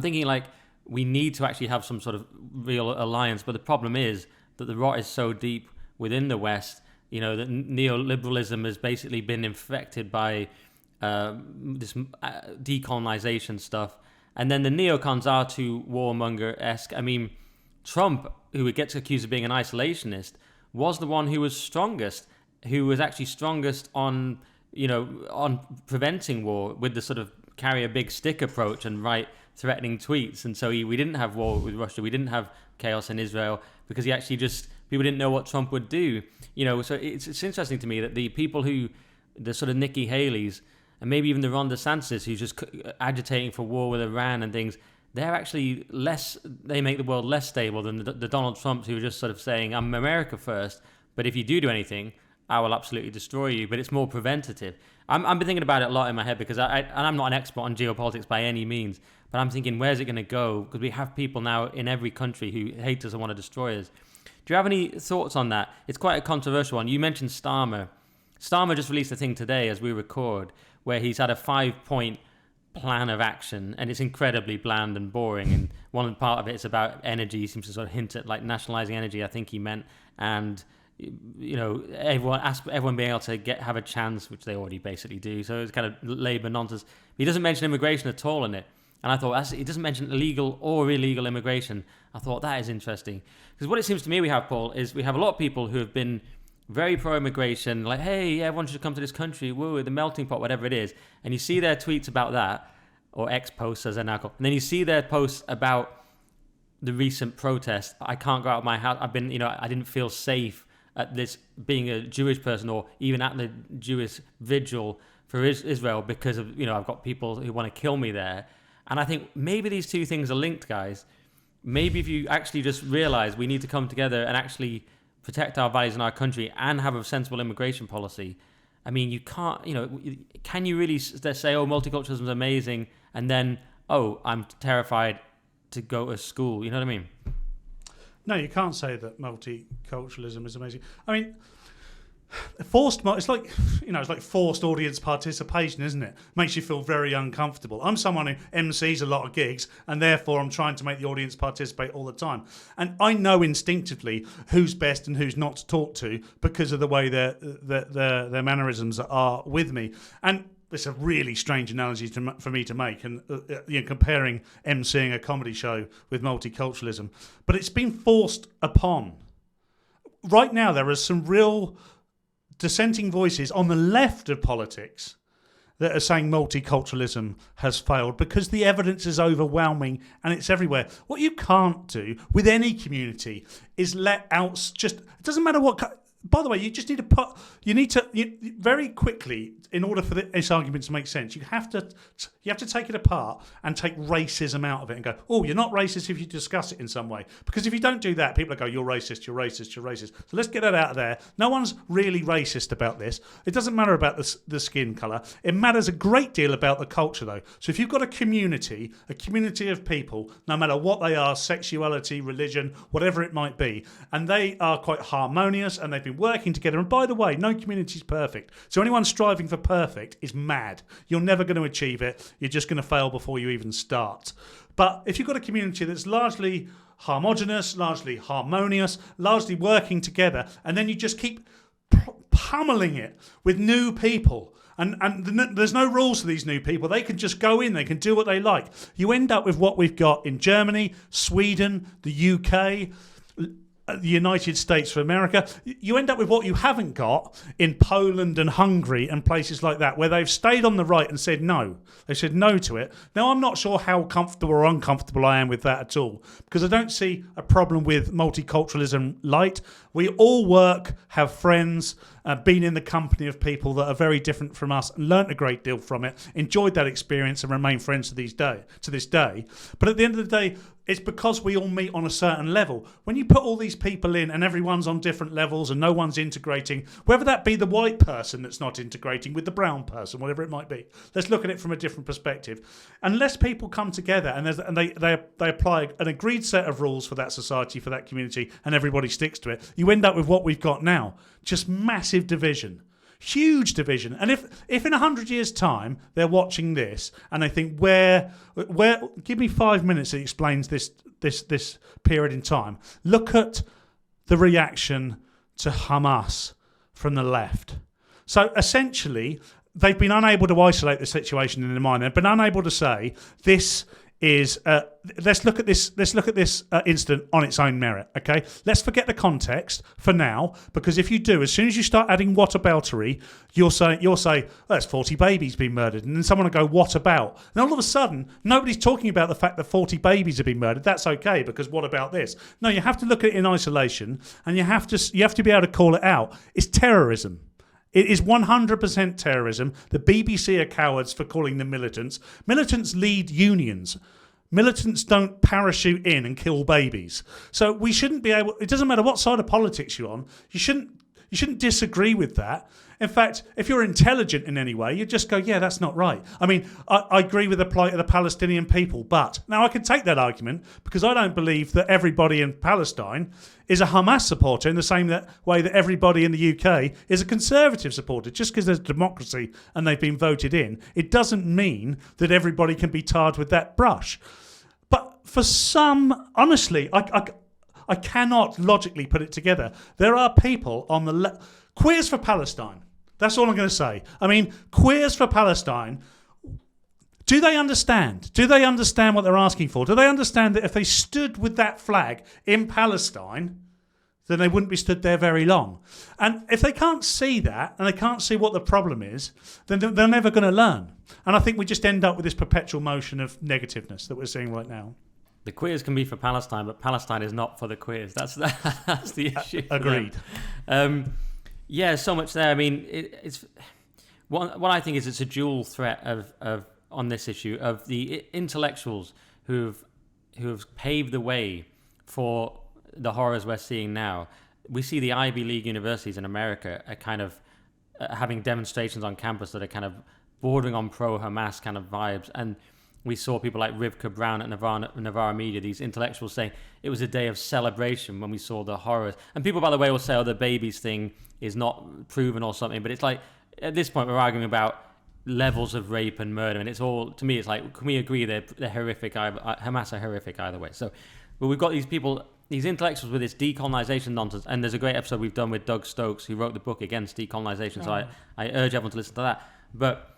thinking we need to actually have some sort of real alliance. But the problem is that the rot is so deep within the West, that neoliberalism has basically been infected by this decolonization stuff. And then the neocons are too warmonger-esque. I mean, Trump, who gets accused of being an isolationist, was the one who was strongest, on preventing war with the sort of carry a big stick approach and write threatening tweets. And so we didn't have war with Russia. We didn't have chaos in Israel because people didn't know what Trump would do. So it's interesting to me that the people the sort of Nikki Haley's and maybe even the Ron DeSantis who's just agitating for war with Iran and things, they're actually they make the world less stable than the Donald Trumps who are just sort of saying, I'm America first, but if you do anything, I will absolutely destroy you. But it's more preventative. I've been thinking about it a lot in my head because I'm not an expert on geopolitics by any means, but I'm thinking, where's it going to go? Because we have people now in every country who hate us and want to destroy us. Do you have any thoughts on that? It's quite a controversial one. You mentioned Starmer. Starmer just released a thing today as we record where he's had a 5-point plan of action, and it's incredibly bland and boring. And one part of it is about energy. He seems to sort of hint at like nationalizing energy, I think he meant, and everyone being able to have a chance, which they already basically do. So it's kind of Labour nonsense. He doesn't mention immigration at all in it. And I thought, he doesn't mention illegal or illegal immigration. I thought, that is interesting. Because what it seems to me we have, Paul, is we have a lot of people who have been very pro-immigration, like, hey, everyone should come to this country, woo, the melting pot, whatever it is. And you see their tweets about that, or ex-posts as they're now called. And then you see their posts about the recent protest. I can't go out of my house. I didn't feel safe at this, being a Jewish person, or even at the Jewish vigil for Israel, because of, I've got people who want to kill me there. And I think maybe these two things are linked, guys. Maybe if you actually just realize we need to come together and actually protect our values in our country and have a sensible immigration policy. I mean, you can't, can you really say, oh, multiculturalism is amazing, and then, oh, I'm terrified to go to school? You know what I mean? No, you can't say that multiculturalism is amazing. I mean, it's like forced audience participation, isn't it? Makes you feel very uncomfortable. I'm someone who MCs a lot of gigs, and therefore I'm trying to make the audience participate all the time. And I know instinctively who's best and who's not to talk to because of the way their mannerisms are with me. And it's a really strange analogy for me to make, and comparing MCing a comedy show with multiculturalism. But it's been forced upon. Right now, there are some real dissenting voices on the left of politics that are saying multiculturalism has failed because the evidence is overwhelming and it's everywhere. What you can't do with any community is let out it doesn't matter what. By the way, you just need to very quickly, in order for this argument to make sense, you have to take it apart and take racism out of it and go, oh, you're not racist if you discuss it in some way. Because if you don't do that, people go, you're racist, you're racist, you're racist. So let's get that out of there. No one's really racist about this. It doesn't matter about the skin colour. It matters a great deal about the culture, though. So if you've got a community of people, no matter what they are, sexuality, religion, whatever it might be, and they are quite harmonious and they've been working together. And by the way, no community is perfect. So anyone striving for perfect is mad. You're never going to achieve it. You're just going to fail before you even start. But if you've got a community that's largely homogenous, largely harmonious, largely working together, and then you just keep pummeling it with new people, and there's no rules for these new people. They can just go in. They can do what they like. You end up with what we've got in Germany, Sweden, the UK, the United States of America. You end up with what you haven't got in Poland and Hungary and places like that, where they've stayed on the right and said no. They said no to it. Now, I'm not sure how comfortable or uncomfortable I am with that at all, because I don't see a problem with multiculturalism light. We all work, have friends, been in the company of people that are very different from us, and learnt a great deal from it, enjoyed that experience and remain friends to this day. But at the end of the day, it's because we all meet on a certain level. When you put all these people in and everyone's on different levels and no one's integrating, whether that be the white person that's not integrating with the brown person, whatever it might be, let's look at it from a different perspective. Unless people come together and they apply an agreed set of rules for that society, for that community, and everybody sticks to it, you end up with what we've got now. Just massive division. Huge division. And if in 100 years' time they're watching this and they think, where give me 5 minutes that explains this period in time. Look at the reaction to Hamas from the left. So essentially, they've been unable to isolate the situation in their mind. They've been unable to say this is let's look at this incident on its own merit. Okay, let's forget the context for now, because if you do, as soon as you start adding whataboutery, you'll say oh, there's 40 babies being murdered, and then someone will go, what about? And all of a sudden nobody's talking about the fact that 40 babies have been murdered. That's okay, because what about this? No, you have to look at it in isolation, and you have to be able to call it out. It's terrorism. It is 100% terrorism. The BBC are cowards for calling them militants. Militants lead unions. Militants don't parachute in and kill babies. So we shouldn't be able... It doesn't matter what side of politics you're on. You shouldn't disagree with that. In fact, if you're intelligent in any way, you just go, yeah, that's not right. I mean, I agree with the plight of the Palestinian people, but now I can take that argument because I don't believe that everybody in Palestine is a Hamas supporter in the same way that everybody in the UK is a Conservative supporter. Just because there's democracy and they've been voted in, it doesn't mean that everybody can be tarred with that brush. But for some, honestly, I cannot logically put it together. There are people on the Queers for Palestine. That's all I'm going to say. I mean, Queers for Palestine, do they understand? Do they understand what they're asking for? Do they understand that if they stood with that flag in Palestine, then they wouldn't be stood there very long? And if they can't see that, and they can't see what the problem is, then they're never going to learn. And I think we just end up with this perpetual motion of negativeness that we're seeing right now. The queers can be for Palestine, but Palestine is not for the queers. That's the issue. Agreed. Yeah, so much there. I mean, it's what I think is it's a dual threat of on this issue of the intellectuals who've paved the way for the horrors we're seeing now. We see the Ivy League universities in America are kind of having demonstrations on campus that are kind of bordering on pro-Hamas kind of vibes, and we saw people like Rivka Brown at Navarra Media, these intellectuals saying it was a day of celebration when we saw the horrors. And people, by the way, will say, oh, the babies thing is not proven or something. But it's like, at this point, we're arguing about levels of rape and murder. And it's all, to me, it's like, can we agree they're horrific? Hamas are horrific either way. So, but we've got these people, these intellectuals with this decolonization nonsense. And there's a great episode we've done with Doug Stokes, who wrote the book against decolonization. So I urge everyone to listen to that. but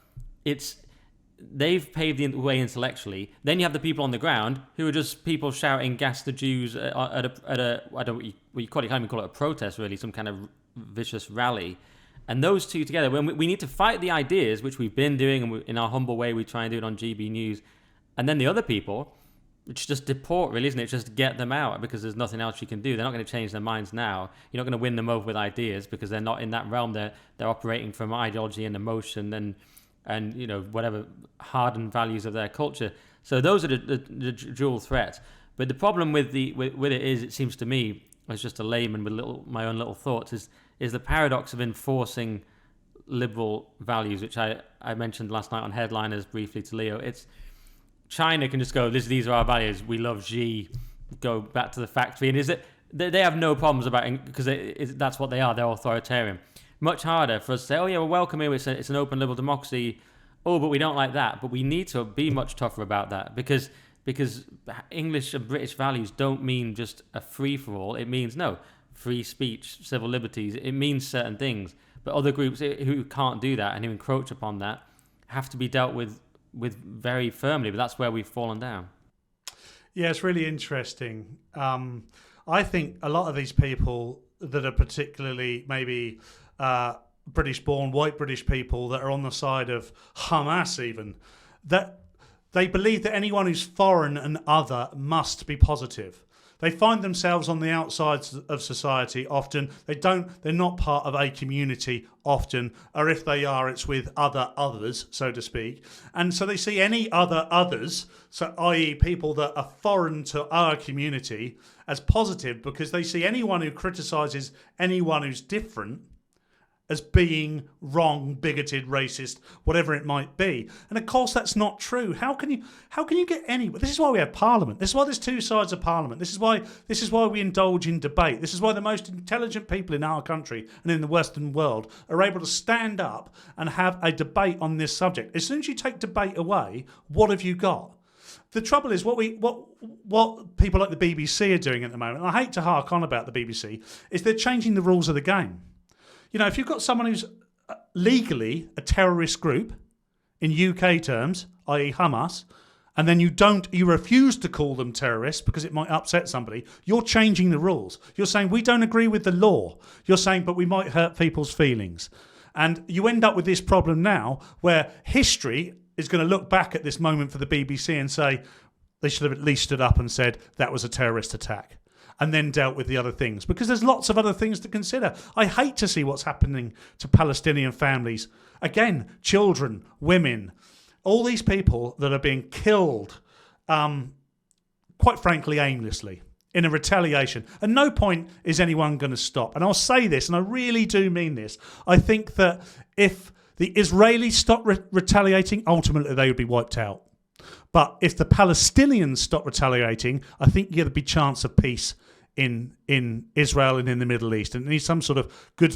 they've paved the way intellectually. Then you have the people on the ground who are just people shouting "Gas the Jews" at a I don't know what you call it. You can't even call it a protest, really, some kind of vicious rally. And those two together, when we need to fight the ideas, which we've been doing, and in our humble way, we try and do it on GB News. And then the other people, it's just deport, really, isn't it? Just get them out, because there's nothing else you can do. They're not going to change their minds now. You're not going to win them over with ideas, because they're not in that realm. They're operating from ideology and emotion and you know, whatever hardened values of their culture. So those are the dual threats. But the problem with it is, it seems to me, as just a layman with my own little thoughts, is the paradox of enforcing liberal values, which I mentioned last night on Headliners briefly to Leo. It's China can just go, these are our values. We love Xi. Go back to the factory, and is it they have no problems about it, because that's what they are. They're authoritarian. Much harder for us to say, oh yeah, we're welcome here. It's an open liberal democracy. Oh, but we don't like that. But we need to be much tougher about that, because English and British values don't mean just a free for all. It means free speech, civil liberties. It means certain things. But other groups who can't do that and who encroach upon that have to be dealt with very firmly. But that's where we've fallen down. Yeah, it's really interesting. I think a lot of these people that are particularly maybe British-born, white British people that are on the side of Hamas even, that they believe that anyone who's foreign and other must be positive. They find themselves on the outsides of society often. They're not part of a community often, or if they are, it's with others, so to speak. And so they see any others, so i.e. people that are foreign to our community, as positive, because they see anyone who criticises anyone who's different as being wrong, bigoted, racist, whatever it might be. And of course that's not true. How can you get anywhere? This is why we have Parliament. This is why there's two sides of Parliament. This is why we indulge in debate. This is why the most intelligent people in our country and in the Western world are able to stand up and have a debate on this subject. As soon as you take debate away, what have you got? The trouble is what people like the BBC are doing at the moment, and I hate to hark on about the BBC, is they're changing the rules of the game. You know, if you've got someone who's legally a terrorist group in UK terms, i.e. Hamas, and then you refuse to call them terrorists because it might upset somebody, you're changing the rules. You're saying, we don't agree with the law. You're saying, but we might hurt people's feelings. And you end up with this problem now where history is going to look back at this moment for the BBC and say, they should have at least stood up and said that was a terrorist attack, and then dealt with the other things, because there's lots of other things to consider. I hate to see what's happening to Palestinian families. Again, children, women, all these people that are being killed, quite frankly, aimlessly, in a retaliation. At no point is anyone going to stop. And I'll say this, and I really do mean this. I think that if the Israelis stopped retaliating, ultimately they would be wiped out. But if the Palestinians stop retaliating, I think there'd be chance of peace in Israel and in the Middle East. And there's some sort of Good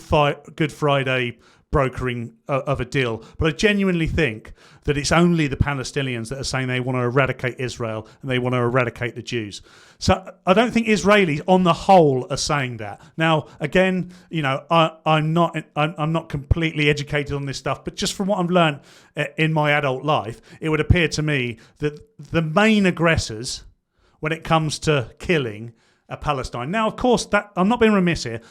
Friday brokering of a deal. But I genuinely think that it's only the Palestinians that are saying they want to eradicate Israel and they want to eradicate the Jews. So I don't think Israelis on the whole are saying that. Now, again, I'm not completely educated on this stuff, but just from what I've learned in my adult life, it would appear to me that the main aggressors when it comes to killing are Palestine. Now, of course, that I'm not being remiss here.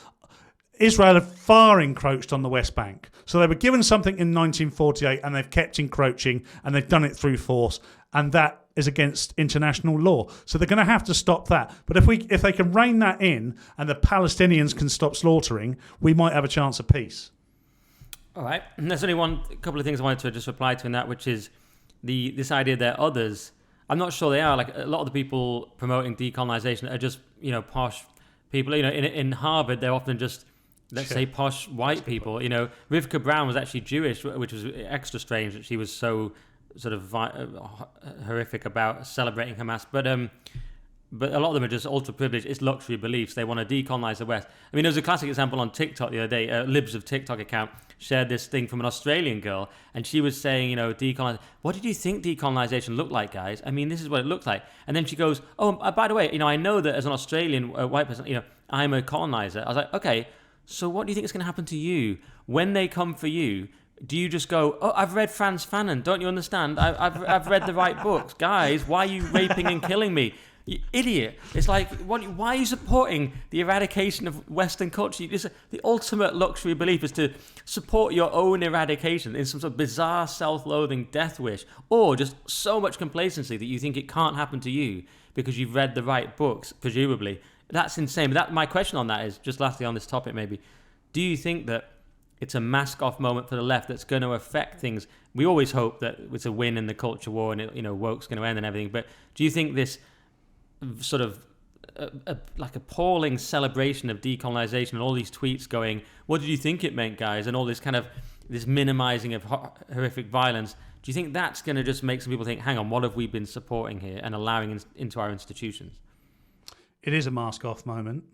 Israel have far encroached on the West Bank. So they were given something in 1948 and they've kept encroaching and they've done it through force. And that is against international law. So they're going to have to stop that. But if they can rein that in and the Palestinians can stop slaughtering, we might have a chance of peace. All right. And there's only a couple of things I wanted to just reply to in that, which is this idea that others, I'm not sure they are. Like a lot of the people promoting decolonization are just, posh people. In Harvard, they're often just, let's say, posh white people. Rivka Brown was actually Jewish, which was extra strange that she was so sort of horrific about celebrating Hamas. But a lot of them are just ultra privileged. It's luxury beliefs. They want to decolonize the West. I mean, there was a classic example on TikTok the other day. Libs of TikTok account shared this thing from an Australian girl, and she was saying, decolonize. What did you think decolonization looked like, guys? I mean, this is what it looked like. And then she goes, oh, by the way, I know that as an Australian white person, I'm a colonizer. I was like, okay. So what do you think is going to happen to you when they come for you? Do you just go, oh, I've read Frantz Fanon. Don't you understand? I've read the right books. Guys, why are you raping and killing me? You idiot. It's like, why are you supporting the eradication of Western culture? The ultimate luxury belief is to support your own eradication in some sort of bizarre self-loathing death wish, or just so much complacency that you think it can't happen to you because you've read the right books, presumably. That's insane. But my question on that is, just lastly on this topic maybe, do you think that it's a mask-off moment for the left that's going to affect things? We always hope that it's a win in the culture war and, woke's going to end and everything. But do you think this sort of like appalling celebration of decolonization and all these tweets going, what did you think it meant, guys? And all this kind of this minimizing of horrific violence. Do you think that's going to just make some people think, hang on, what have we been supporting here and allowing into our institutions? It is a mask-off moment.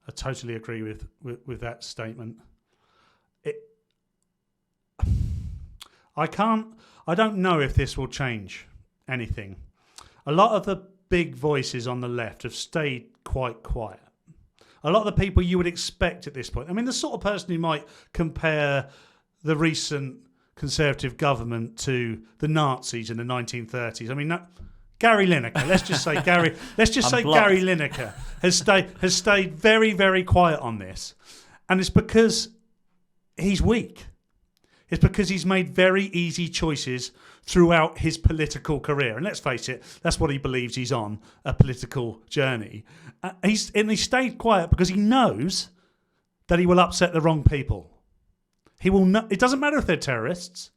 I totally agree with that statement. I don't know if this will change anything. A lot of the big voices on the left have stayed quite quiet. A lot of the people you would expect at this point. I mean, the sort of person who might compare the recent Conservative government to the Nazis in the 1930s. I mean, Gary Lineker. Let's just say Gary Lineker has stayed very, very quiet on this, and it's because he's weak. It's because he's made very easy choices throughout his political career. And let's face it, that's what he believes he's on, a political journey. He stayed quiet because he knows that he will upset the wrong people. It doesn't matter if they're terrorists.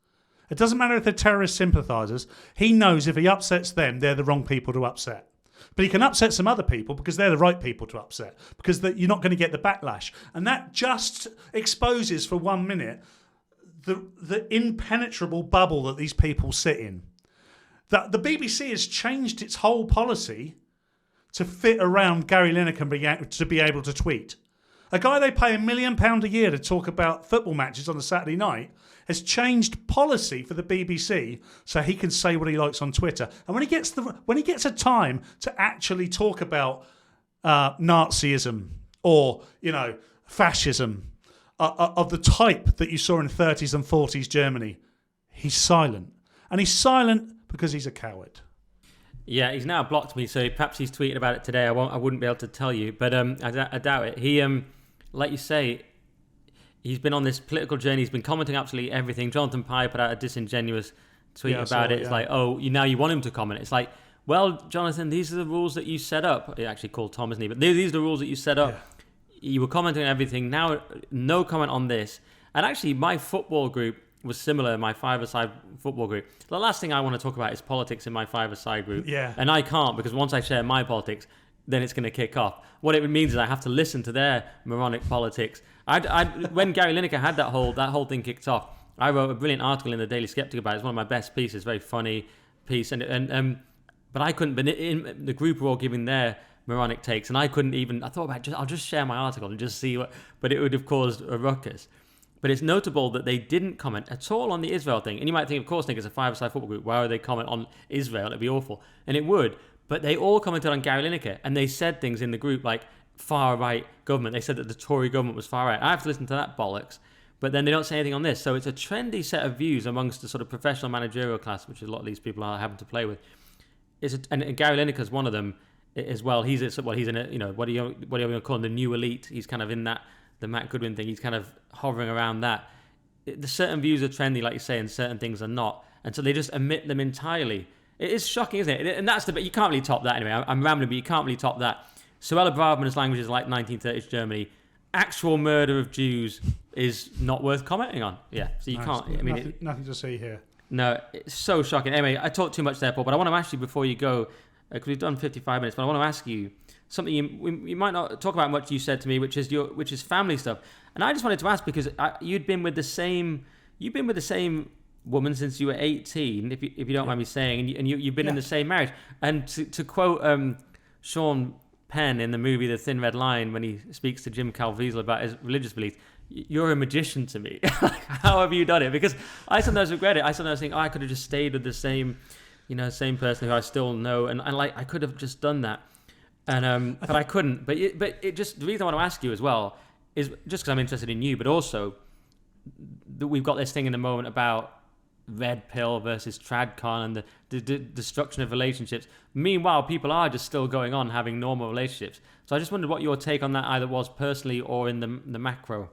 It doesn't matter if they're terrorist sympathisers. He knows if he upsets them, they're the wrong people to upset. But he can upset some other people because they're the right people to upset, because you're not going to get the backlash. And that just exposes for 1 minute the impenetrable bubble that these people sit in. That the BBC has changed its whole policy to fit around Gary Lineker to be able to tweet. A guy they pay £1 million a year to talk about football matches on a Saturday night has changed policy for the BBC so he can say what he likes on Twitter. And when he gets a time to actually talk about Nazism or fascism of the type that you saw in 30s and 40s Germany, he's silent. And he's silent because he's a coward. Yeah, he's now blocked me, so perhaps he's tweeted about it today. I wouldn't be able to tell you, but I doubt it. He, like you say, he's been on this political journey. He's been commenting absolutely everything. Jonathan Pye put out a disingenuous tweet about it. It's like, oh, now you want him to comment. It's like, well, Jonathan, these are the rules that you set up. He actually called Tom, isn't he? But these are the rules that you set up. Yeah. You were commenting on everything. Now, no comment on this. And actually, my football group was similar, my five-a-side football group. The last thing I want to talk about is politics in my five-a-side group. Yeah. And I can't, because once I share my politics, then it's going to kick off. What it means is I have to listen to their moronic politics. When Gary Lineker had that whole thing kicked off, I wrote a brilliant article in the Daily Skeptic about it. It's one of my best pieces, very funny piece, but I couldn't. But in the group were all giving their moronic takes, and I couldn't even. I thought about I'll just share my article and just see what. But it would have caused a ruckus. But it's notable that they didn't comment at all on the Israel thing. And you might think, of course, Nick, it's a five-a-side football group. Why would they comment on Israel? It'd be awful. And it would. But they all commented on Gary Lineker. And they said things in the group like far-right government. They said that the Tory government was far-right. I have to listen to that bollocks. But then they don't say anything on this. So it's a trendy set of views amongst the sort of professional managerial class, which a lot of these people are having to play with. And Gary Lineker's one of them as well. He's in a, what are you going to call him? The new elite. He's kind of in that, the Matt Goodwin thing. He's kind of hovering around that. The certain views are trendy, like you say, and certain things are not. And so they just omit them entirely. It is shocking, isn't it? And that's the bit, you can't really top that anyway. I'm rambling, but you can't really top that. Suella Braverman's language is like 1930s Germany. Actual murder of Jews is not worth commenting on. Yeah, so you can't. I mean, nothing to see here. No, it's so shocking. Anyway, I talked too much there, Paul, but I want to ask you before you go, because we've done 55 minutes, but I want to ask you something you might not talk about much. You said to me, which is family stuff, and I just wanted to ask because you've been with the same woman since you were 18, if you don't mind me saying, and you've been in the same marriage. And to quote Sean Penn in the movie The Thin Red Line when he speaks to Jim Caviezel about his religious beliefs, you're a magician to me. How have you done it? Because I sometimes regret it. I sometimes think, I could have just stayed with the same person who I still know, and like I could have just done that, and but I couldn't. But it just, the reason I want to ask you as well is just because I'm interested in you, but also that we've got this thing in the moment about red pill versus tradcon and the destruction of relationships. Meanwhile, people are just still going on having normal relationships. So I just wondered what your take on that either was personally or in the macro.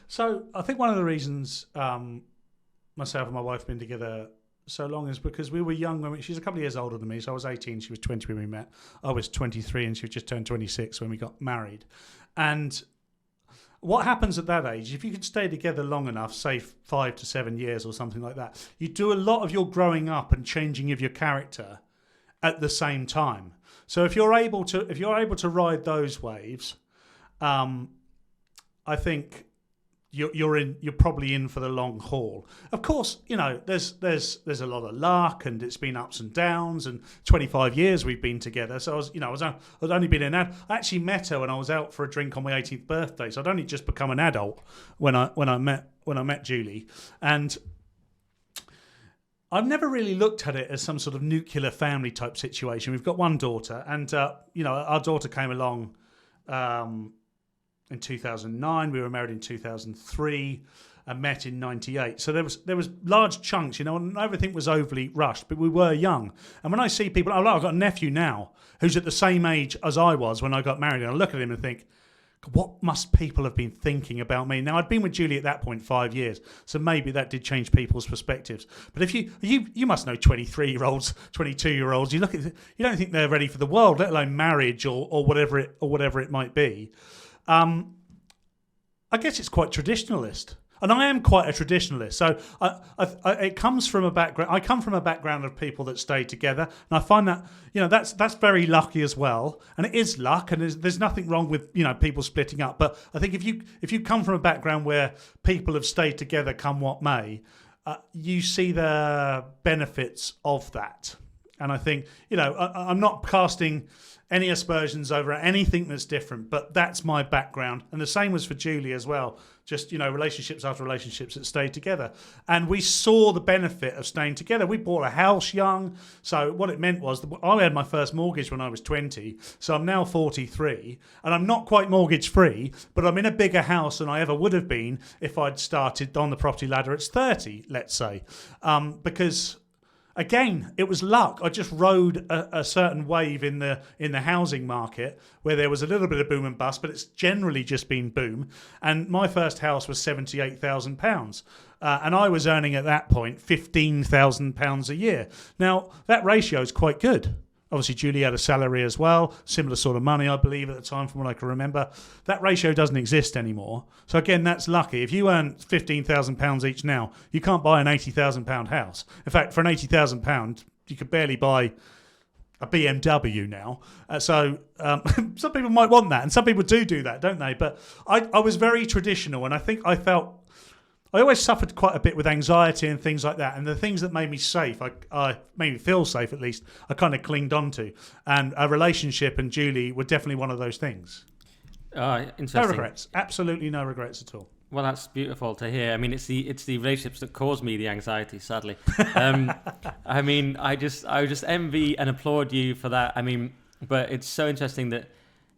So I think one of the reasons myself and my wife have been together so long is because we were young when she's a couple of years older than me. So I was 18, she was 20 when we met. I was 23 and she just turned 26 when we got married. And what happens at that age, if you could stay together long enough, say 5 to 7 years or something like that, you do a lot of your growing up and changing of your character at the same time. So if you're able to ride those waves, I think you're probably in for the long haul. Of course, there's a lot of luck and it's been ups and downs, and 25 years we've been together. So I'd only been I actually met her when I was out for a drink on my 18th birthday. So I'd only just become an adult when I met Julie, and I've never really looked at it as some sort of nuclear family type situation. We've got one daughter, and our daughter came along in 2009. We were married in 2003 and met in 98. So there was large chunks, and everything was overly rushed, but we were young. And when I see people, I've got a nephew now who's at the same age as I was when I got married, and I look at him and think, what must people have been thinking about me? Now, I'd been with Julie at that point 5 years, so maybe that did change people's perspectives. But if you must know 23-year-olds, 22-year-olds, you don't think they're ready for the world, let alone marriage or whatever it might be. I guess it's quite traditionalist, and I am quite a traditionalist. So it comes from a background. I come from a background of people that stay together, and I find that that's very lucky as well. And it is luck, and there's nothing wrong with people splitting up. But I think if you come from a background where people have stayed together, come what may, you see the benefits of that. And I think I'm not casting any aspersions over anything that's different, but that's my background. And the same was for Julie as well. Just, relationships after relationships that stayed together. And we saw the benefit of staying together. We bought a house young. So what it meant was I had my first mortgage when I was 20. So I'm now 43 and I'm not quite mortgage free, but I'm in a bigger house than I ever would have been if I'd started on the property ladder at 30, let's say. Because again, it was luck. I just rode a certain wave in the housing market where there was a little bit of boom and bust, but it's generally just been boom. And my first house was £78,000. And I was earning at that point £15,000 a year. Now, that ratio is quite good. Obviously, Julie had a salary as well, similar sort of money, I believe, at the time, from what I can remember. That ratio doesn't exist anymore. So again, that's lucky. If you earn £15,000 each now, you can't buy an £80,000 house. In fact, for an £80,000, you could barely buy a BMW now. So some people might want that, and some people do that, don't they? But I was very traditional, and I think I always suffered quite a bit with anxiety and things like that. And the things that made me safe, I made me feel safe at least, I kind of clinged on to. And a relationship and Julie were definitely one of those things. Interesting. No regrets. Absolutely no regrets at all. Well, that's beautiful to hear. I mean, it's the relationships that cause me the anxiety, sadly. I mean, I just envy and applaud you for that. I mean, but it's so interesting that,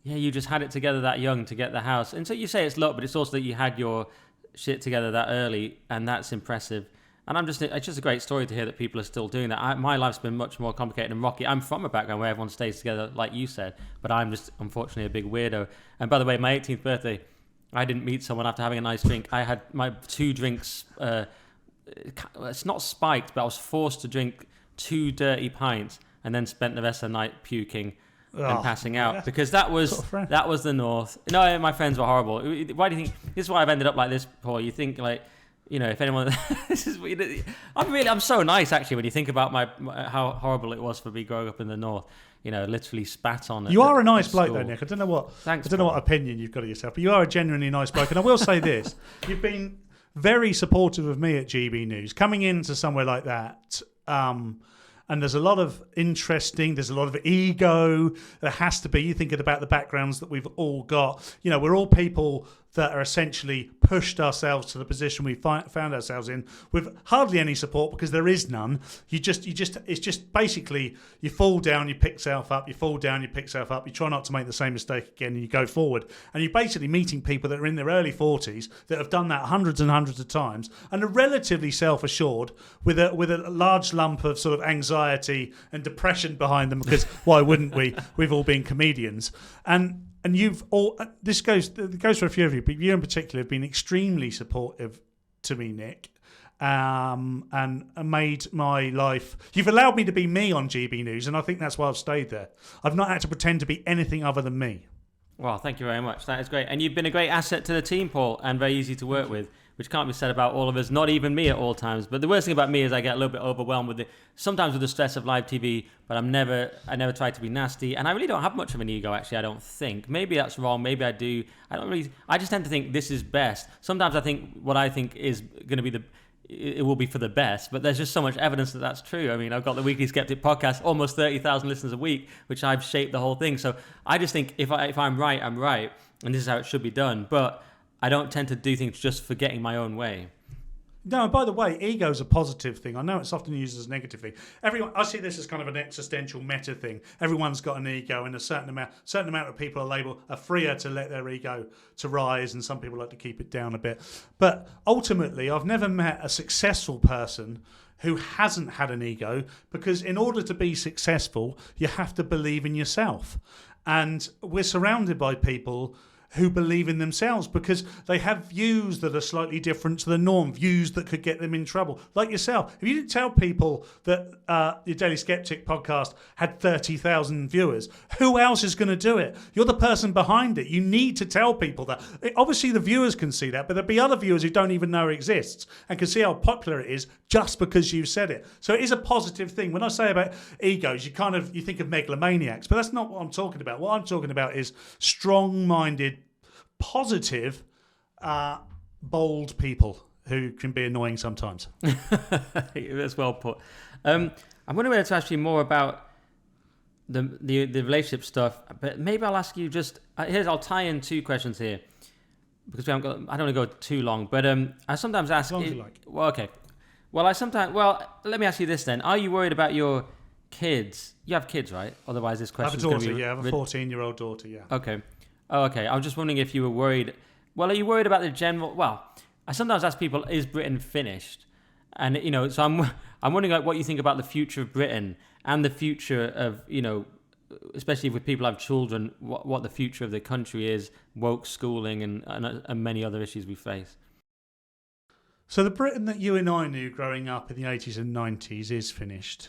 yeah, you just had it together that young to get the house. And so you say it's luck, but it's also that you had your shit together that early, and that's impressive. And it's just a great story to hear that people are still doing that. My life's been much more complicated and rocky. I'm from a background where everyone stays together, like you said, but I'm just unfortunately a big weirdo. And by the way, my 18th birthday, I didn't meet someone after having a nice drink. I had my 2 drinks. It's not spiked, but I was forced to drink 2 dirty pints and then spent the rest of the night puking and passing out because that was the North. No, my friends were horrible. Why do you think? This is why I've ended up like this, Paul. You think like, you know, if anyone, I'm so nice actually when you think about how horrible it was for me growing up in the North. You know, literally spat on. You are a nice bloke, though, Nick. I don't know what. Thanks, I don't know what opinion you've got of yourself, but you are a genuinely nice bloke. And I will say this: you've been very supportive of me at GB News, coming into somewhere like that. And there's a lot of there's a lot of ego. There has to be. You think about the backgrounds that we've all got. You know, we're all people that are essentially pushed ourselves to the position we found ourselves in with hardly any support because there is none. It's just basically you fall down, you pick yourself up, you fall down, you pick yourself up, you try not to make the same mistake again and you go forward. And you're basically meeting people that are in their early 40s that have done that hundreds and hundreds of times and are relatively self-assured with a large lump of sort of anxiety and depression behind them because why wouldn't we? We've all been comedians. And you've all, this goes for a few of you, but you in particular have been extremely supportive to me, Nick, and made my life. You've allowed me to be me on GB News, and I think that's why I've stayed there. I've not had to pretend to be anything other than me. Well, thank you very much. That is great. And you've been a great asset to the team, Paul, and very easy to work with, which can't be said about all of us, not even me at all times. But the worst thing about me is I get a little bit overwhelmed sometimes with the stress of live TV, but I never try to be nasty. And I really don't have much of an ego, actually, I don't think. Maybe that's wrong. Maybe I do. I just tend to think this is best. Sometimes I think what I think is going to be it will be for the best, but there's just so much evidence that that's true. I mean, I've got the Weekly Skeptic podcast, almost 30,000 listeners a week, which I've shaped the whole thing. So I just think if I'm right, I'm right, and this is how it should be done. But I don't tend to do things just for getting my own way. No, and by the way, ego is a positive thing. I know it's often used as a negative thing. I see this as kind of an existential meta thing. Everyone's got an ego, and a certain amount of people are freer to let their ego to rise, and some people like to keep it down a bit. But ultimately, I've never met a successful person who hasn't had an ego, because in order to be successful, you have to believe in yourself. And we're surrounded by people who believe in themselves because they have views that are slightly different to the norm, views that could get them in trouble. Like yourself, if you didn't tell people that your Daily Skeptic podcast had 30,000 viewers, who else is going to do it? You're the person behind it. You need to tell people that. Obviously, the viewers can see that, but there'll be other viewers who don't even know it exists and can see how popular it is just because you've said it. So it is a positive thing. When I say about egos, you think of megalomaniacs, but that's not what I'm talking about. What I'm talking about is strong-minded, positive, bold people who can be annoying sometimes. That's well put. I'm wondering to ask you more about the relationship stuff, but maybe I'll ask you I'll tie in 2 questions here because I don't want to go too long. But I sometimes ask. As long as you like. Well, okay. Well, let me ask you this then: are you worried about your kids? You have kids, right? Otherwise, this question. I have a daughter. I have a 14-year-old daughter. Yeah. Okay. Oh, okay. I was just wondering if you were worried. Well, are you worried about the general? Well, I sometimes ask people, is Britain finished? And, so I'm wondering what you think about the future of Britain and the future of, especially with people who have children, what the future of the country is, woke schooling and many other issues we face. So the Britain that you and I knew growing up in the 80s and 90s is finished.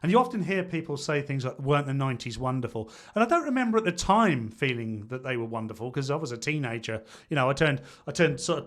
And you often hear people say things like, weren't the 90s wonderful? And I don't remember at the time feeling that they were wonderful because I was a teenager. I turned sort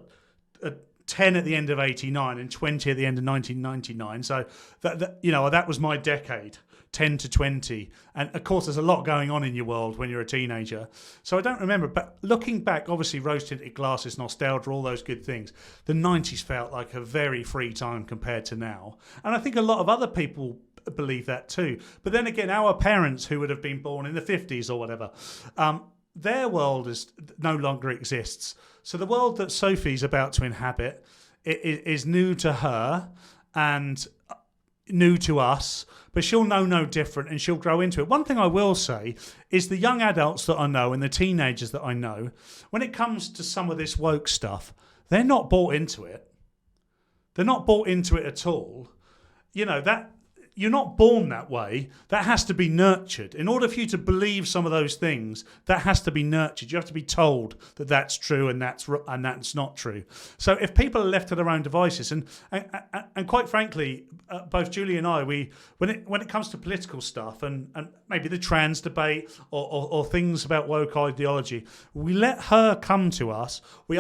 of 10 at the end of 89 and 20 at the end of 1999. So that was my decade, 10 to 20. And of course, there's a lot going on in your world when you're a teenager. So I don't remember. But looking back, obviously, rose-tinted glasses, nostalgia, all those good things. The 90s felt like a very free time compared to now. And I think a lot of other people believe that too. But then again, our parents who would have been born in the 50s or whatever, their world no longer exists. So the world that Sophie's about to inhabit is new to her and new to us, but she'll know no different and she'll grow into it. One thing I will say is the young adults that I know and the teenagers that I know, when it comes to some of this woke stuff, they're not bought into it. They're not bought into it at all. That you're not born that way. That has to be nurtured. In order for you to believe some of those things, that has to be nurtured. You have to be told that that's true and that's not true. So if people are left to their own devices, and quite frankly, both Julie and I, when it comes to political stuff and maybe the trans debate or things about woke ideology, we let her come to us. We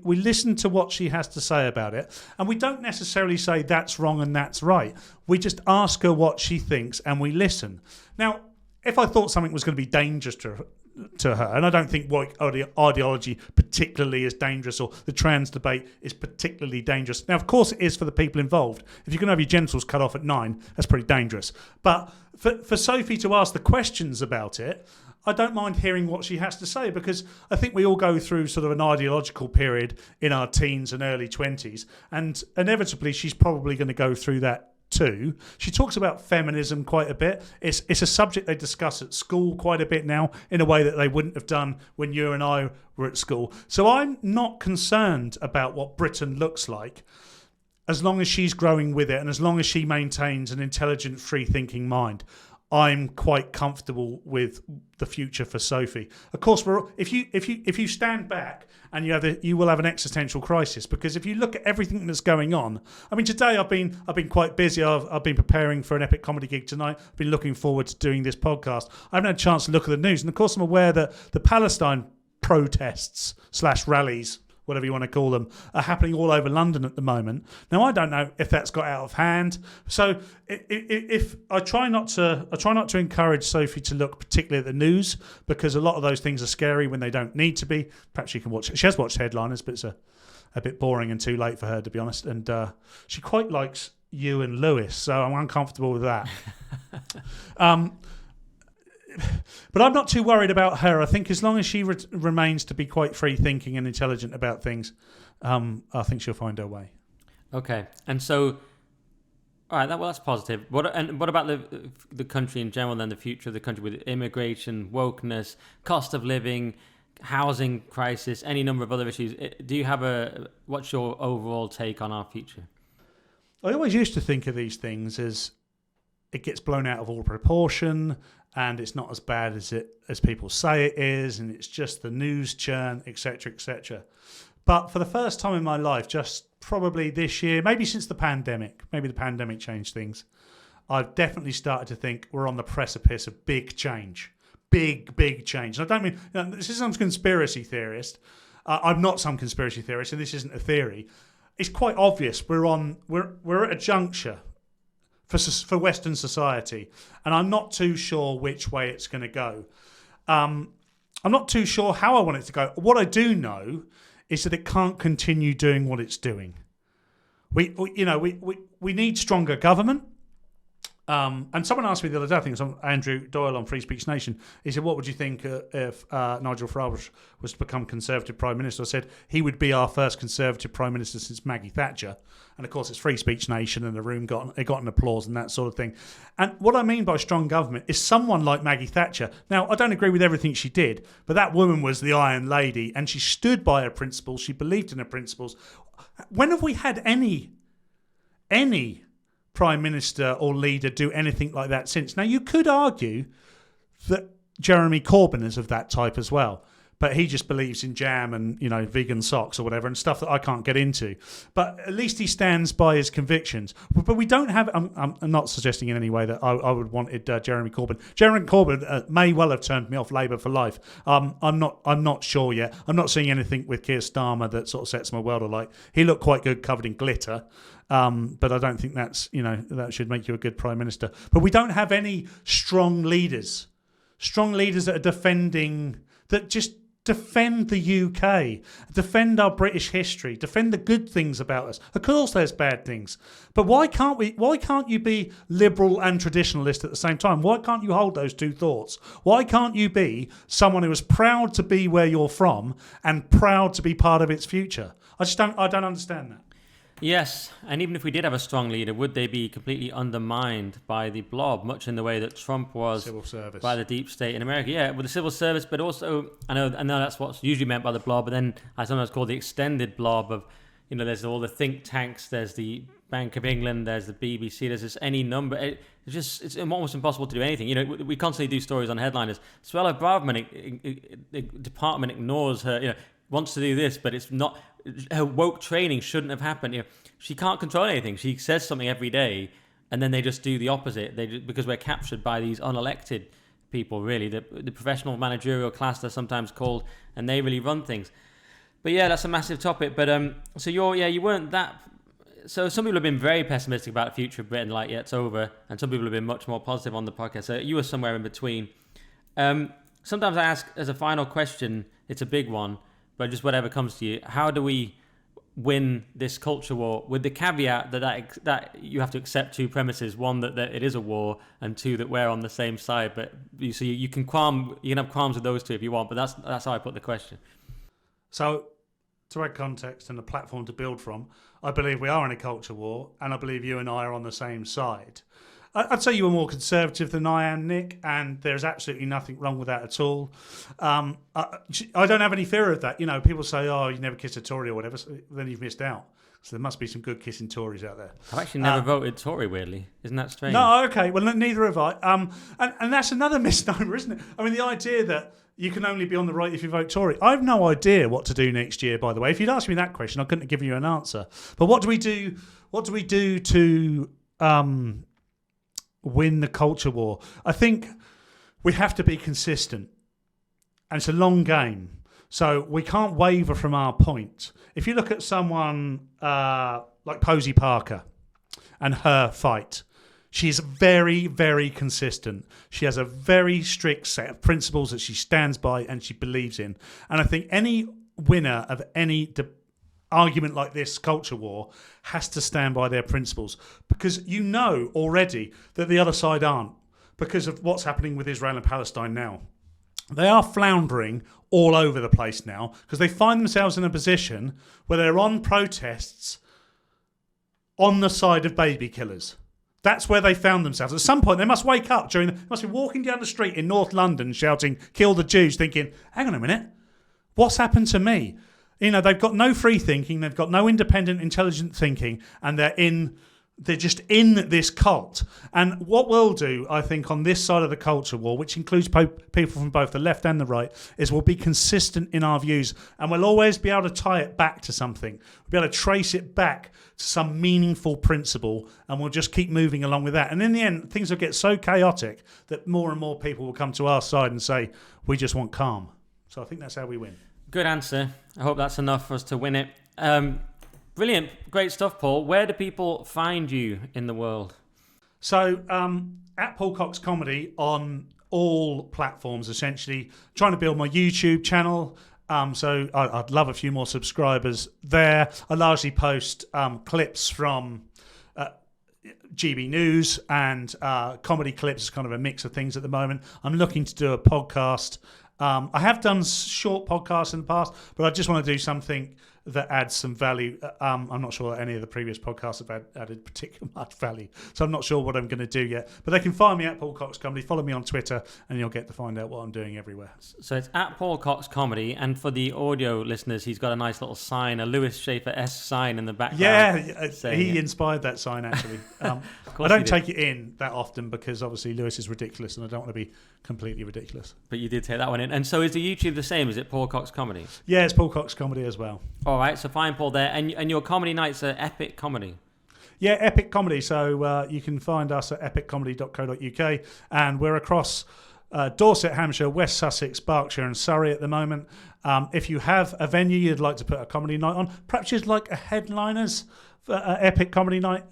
listen to what she has to say about it, and we don't necessarily say that's wrong and that's right. We just ask her what she thinks and we listen. Now, if I thought something was going to be dangerous to her, and I don't think woke ideology particularly is dangerous, or the trans debate is particularly dangerous. Now, of course, it is for the people involved. If you can have your genitals cut off at 9, that's pretty dangerous. But for Sophie to ask the questions about it, I don't mind hearing what she has to say, because I think we all go through sort of an ideological period in our teens and early 20s, and inevitably she's probably going to go through that too. She talks about feminism quite a bit. It's a subject they discuss at school quite a bit now, in a way that they wouldn't have done when you and I were at school. So I'm not concerned about what Britain looks like, as long as she's growing with it and as long as she maintains an intelligent, free-thinking mind. I'm quite comfortable with the future for Sophie. Of course, if you stand back and you will have an existential crisis, because if you look at everything that's going on, I mean, today I've been quite busy. I've been preparing for an epic comedy gig tonight. I've been looking forward to doing this podcast. I haven't had a chance to look at the news, and of course I'm aware that the Palestine protests / rallies, whatever you want to call them, are happening all over London at the moment. Now, I don't know if that's got out of hand. So, if I try not to encourage Sophie to look particularly at the news, because a lot of those things are scary when they don't need to be. Perhaps she can watch. She has watched headliners, but it's a bit boring and too late for her, to be honest. And she quite likes you and Lewis, so I'm uncomfortable with that. But I'm not too worried about her. I think as long as she remains to be quite free-thinking and intelligent about things, I think she'll find her way. Okay, and so, all right, that's positive. What about the country in general? Then the future of the country with immigration, wokeness, cost of living, housing crisis, any number of other issues. Do you have what's your overall take on our future? I always used to think of these things as it gets blown out of all proportion, and it's not as bad as people say it is, and it's just the news churn, etc., etc. But for the first time in my life, just probably this year, maybe since the pandemic, maybe the pandemic changed things, I've definitely started to think we're on the precipice of big change. Big change. And I don't mean, this is some conspiracy theorist. I'm not some conspiracy theorist, and this isn't a theory. It's quite obvious we're at a juncture for Western society, and I'm not too sure which way it's going to go. I'm not too sure how I want it to go. What I do know is that it can't continue doing what it's doing. We need stronger government. And someone asked me the other day, I think it was Andrew Doyle on Free Speech Nation, he said, what would you think if Nigel Farage was to become Conservative Prime Minister? I said, he would be our first Conservative Prime Minister since Maggie Thatcher. And of course, it's Free Speech Nation, and the room got an applause and that sort of thing. And what I mean by strong government is someone like Maggie Thatcher. Now, I don't agree with everything she did, but that woman was the Iron Lady, and she stood by her principles. She believed in her principles. When have we had any Prime Minister or leader do anything like that since? Now, you could argue that Jeremy Corbyn is of that type as well. but he just believes in jam and vegan socks or whatever and stuff that I can't get into. But at least he stands by his convictions. But we don't have. I'm not suggesting in any way that I would wanted Jeremy Corbyn. Jeremy Corbyn may well have turned me off Labour for life. I'm not sure yet. I'm not seeing anything with Keir Starmer that sort of sets my world alight. He looked quite good covered in glitter. But I don't think that's that should make you a good prime minister. But we don't have any strong leaders that are defend the UK, defend our British history, defend the good things about us. Of course, there's bad things, but why can't you be liberal and traditionalist at the same time? Why can't you hold those two thoughts? Why can't you be someone who is proud to be where you're from and proud to be part of its future? I don't understand that. Yes, and even if we did have a strong leader, would they be completely undermined by the blob, much in the way that Trump was civil service by the deep state in America? Yeah, with the civil service, but also I know that's what's usually meant by the blob, but then I sometimes call the extended blob of, there's all the think tanks, there's the Bank of England, there's the BBC, there's just any number. It's almost impossible to do anything. We constantly do stories on headliners. Suella Braverman, the department ignores her. Wants to do this, but it's not. Her woke training shouldn't have happened. She can't control anything. She says something every day, and then they just do the opposite. Because we're captured by these unelected people, really, the professional managerial class they're sometimes called, and they really run things. But yeah, that's a massive topic. But so you weren't that. So some people have been very pessimistic about the future of Britain, like it's over, and some people have been much more positive on the podcast. So you were somewhere in between. Sometimes I ask as a final question. It's a big one. But just whatever comes to you, how do we win this culture war? With the caveat that you have to accept two premises: one, that it is a war, and two, that we're on the same side. But you can have qualms with those two if you want. But that's how I put the question. So, to add context and a platform to build from, I believe we are in a culture war, and I believe you and I are on the same side. I'd say you were more conservative than I am, Nick, and there's absolutely nothing wrong with that at all. I don't have any fear of that. People say, "Oh, you never kiss a Tory or whatever," so then you've missed out. So there must be some good kissing Tories out there. I've actually never voted Tory, weirdly. Isn't that strange? No, okay. Well, neither have I. And that's another misnomer, isn't it? I mean, the idea that you can only be on the right if you vote Tory. I have no idea what to do next year, by the way. If you'd asked me that question, I couldn't have given you an answer. But what do we do? What do we do to win the culture war? I think we have to be consistent, and it's a long game, so we can't waver from our point. If you look at someone like Posey Parker and her fight, she's very, very consistent. She has a very strict set of principles that she stands by and she believes in, and I think any winner of any argument like this culture war has to stand by their principles, because already that the other side aren't, because of what's happening with Israel and Palestine now. They are floundering all over the place now because they find themselves in a position where they're on protests on the side of baby killers. That's where they found themselves. At some point, they must wake up they must be walking down the street in North London shouting, "Kill the Jews," thinking, hang on a minute, what's happened to me? They've got no free thinking, they've got no independent, intelligent thinking, and they're just in this cult. And what we'll do, I think, on this side of the culture war, which includes people from both the left and the right, is we'll be consistent in our views, and we'll always be able to tie it back to something. We'll be able to trace it back to some meaningful principle, and we'll just keep moving along with that. And in the end, things will get so chaotic that more and more people will come to our side and say, we just want calm. So I think that's how we win. Good answer. I hope that's enough for us to win it. Brilliant. Great stuff, Paul. Where do people find you in the world? So, at Paul Cox Comedy on all platforms, essentially. Trying to build my YouTube channel. So I'd love a few more subscribers there. I largely post clips from GB News and comedy clips. It's kind of a mix of things at the moment. I'm looking to do a podcast. I have done short podcasts in the past, but I just want to do something that adds some value. I'm not sure any of the previous podcasts have added particularly much value, so I'm not sure what I'm going to do yet. But they can find me at Paul Cox Comedy. Follow me on Twitter, and you'll get to find out what I'm doing everywhere. So it's at Paul Cox Comedy, and for the audio listeners, he's got a nice little sign, a Lewis Schaefer-esque sign in the background. Yeah, he inspired that sign, actually. I don't take it in that often because obviously Lewis is ridiculous, and I don't want to be completely ridiculous. But you did take that one in. And so is the YouTube the same? Is it Paul Cox Comedy? Yeah, it's Paul Cox Comedy as well. All right, so find Paul there. And your comedy nights are Epic Comedy. Yeah, Epic Comedy. So you can find us at epiccomedy.co.uk, and we're across Dorset, Hampshire, West Sussex, Berkshire and Surrey at the moment. If you have a venue you'd like to put a comedy night on, perhaps you'd like a headliners for Epic Comedy Night,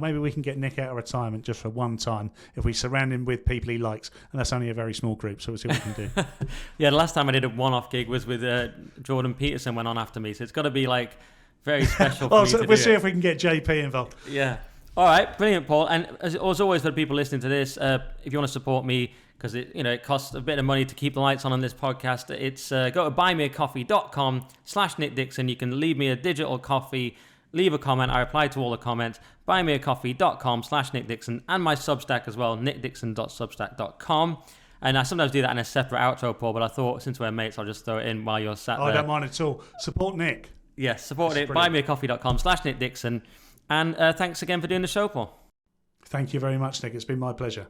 maybe we can get Nick out of retirement just for one time if we surround him with people he likes, and that's only a very small group, so we'll see what we can do. Yeah, the last time I did a one-off gig was with Jordan Peterson went on after me, so it's got to be like very special for me to do. We'll see if we can get JP involved. Yeah. All right, brilliant, Paul. And as always, for the people listening to this, if you want to support me, because it costs a bit of money to keep the lights on this podcast, it's go to buymeacoffee.com/Nick Dixon. You can leave me a digital coffee, leave a comment. I reply to all the comments. Buymeacoffee.com/Nick Dixon, and my Substack as well, nickdixon.substack.com. And I sometimes do that in a separate outro, Paul, but I thought since we're mates, I'll just throw it in while you're sat there. I don't mind at all. Support Nick. Yes, support it. Buymeacoffee.com/Nick Dixon. And thanks again for doing the show, Paul. Thank you very much, Nick. It's been my pleasure.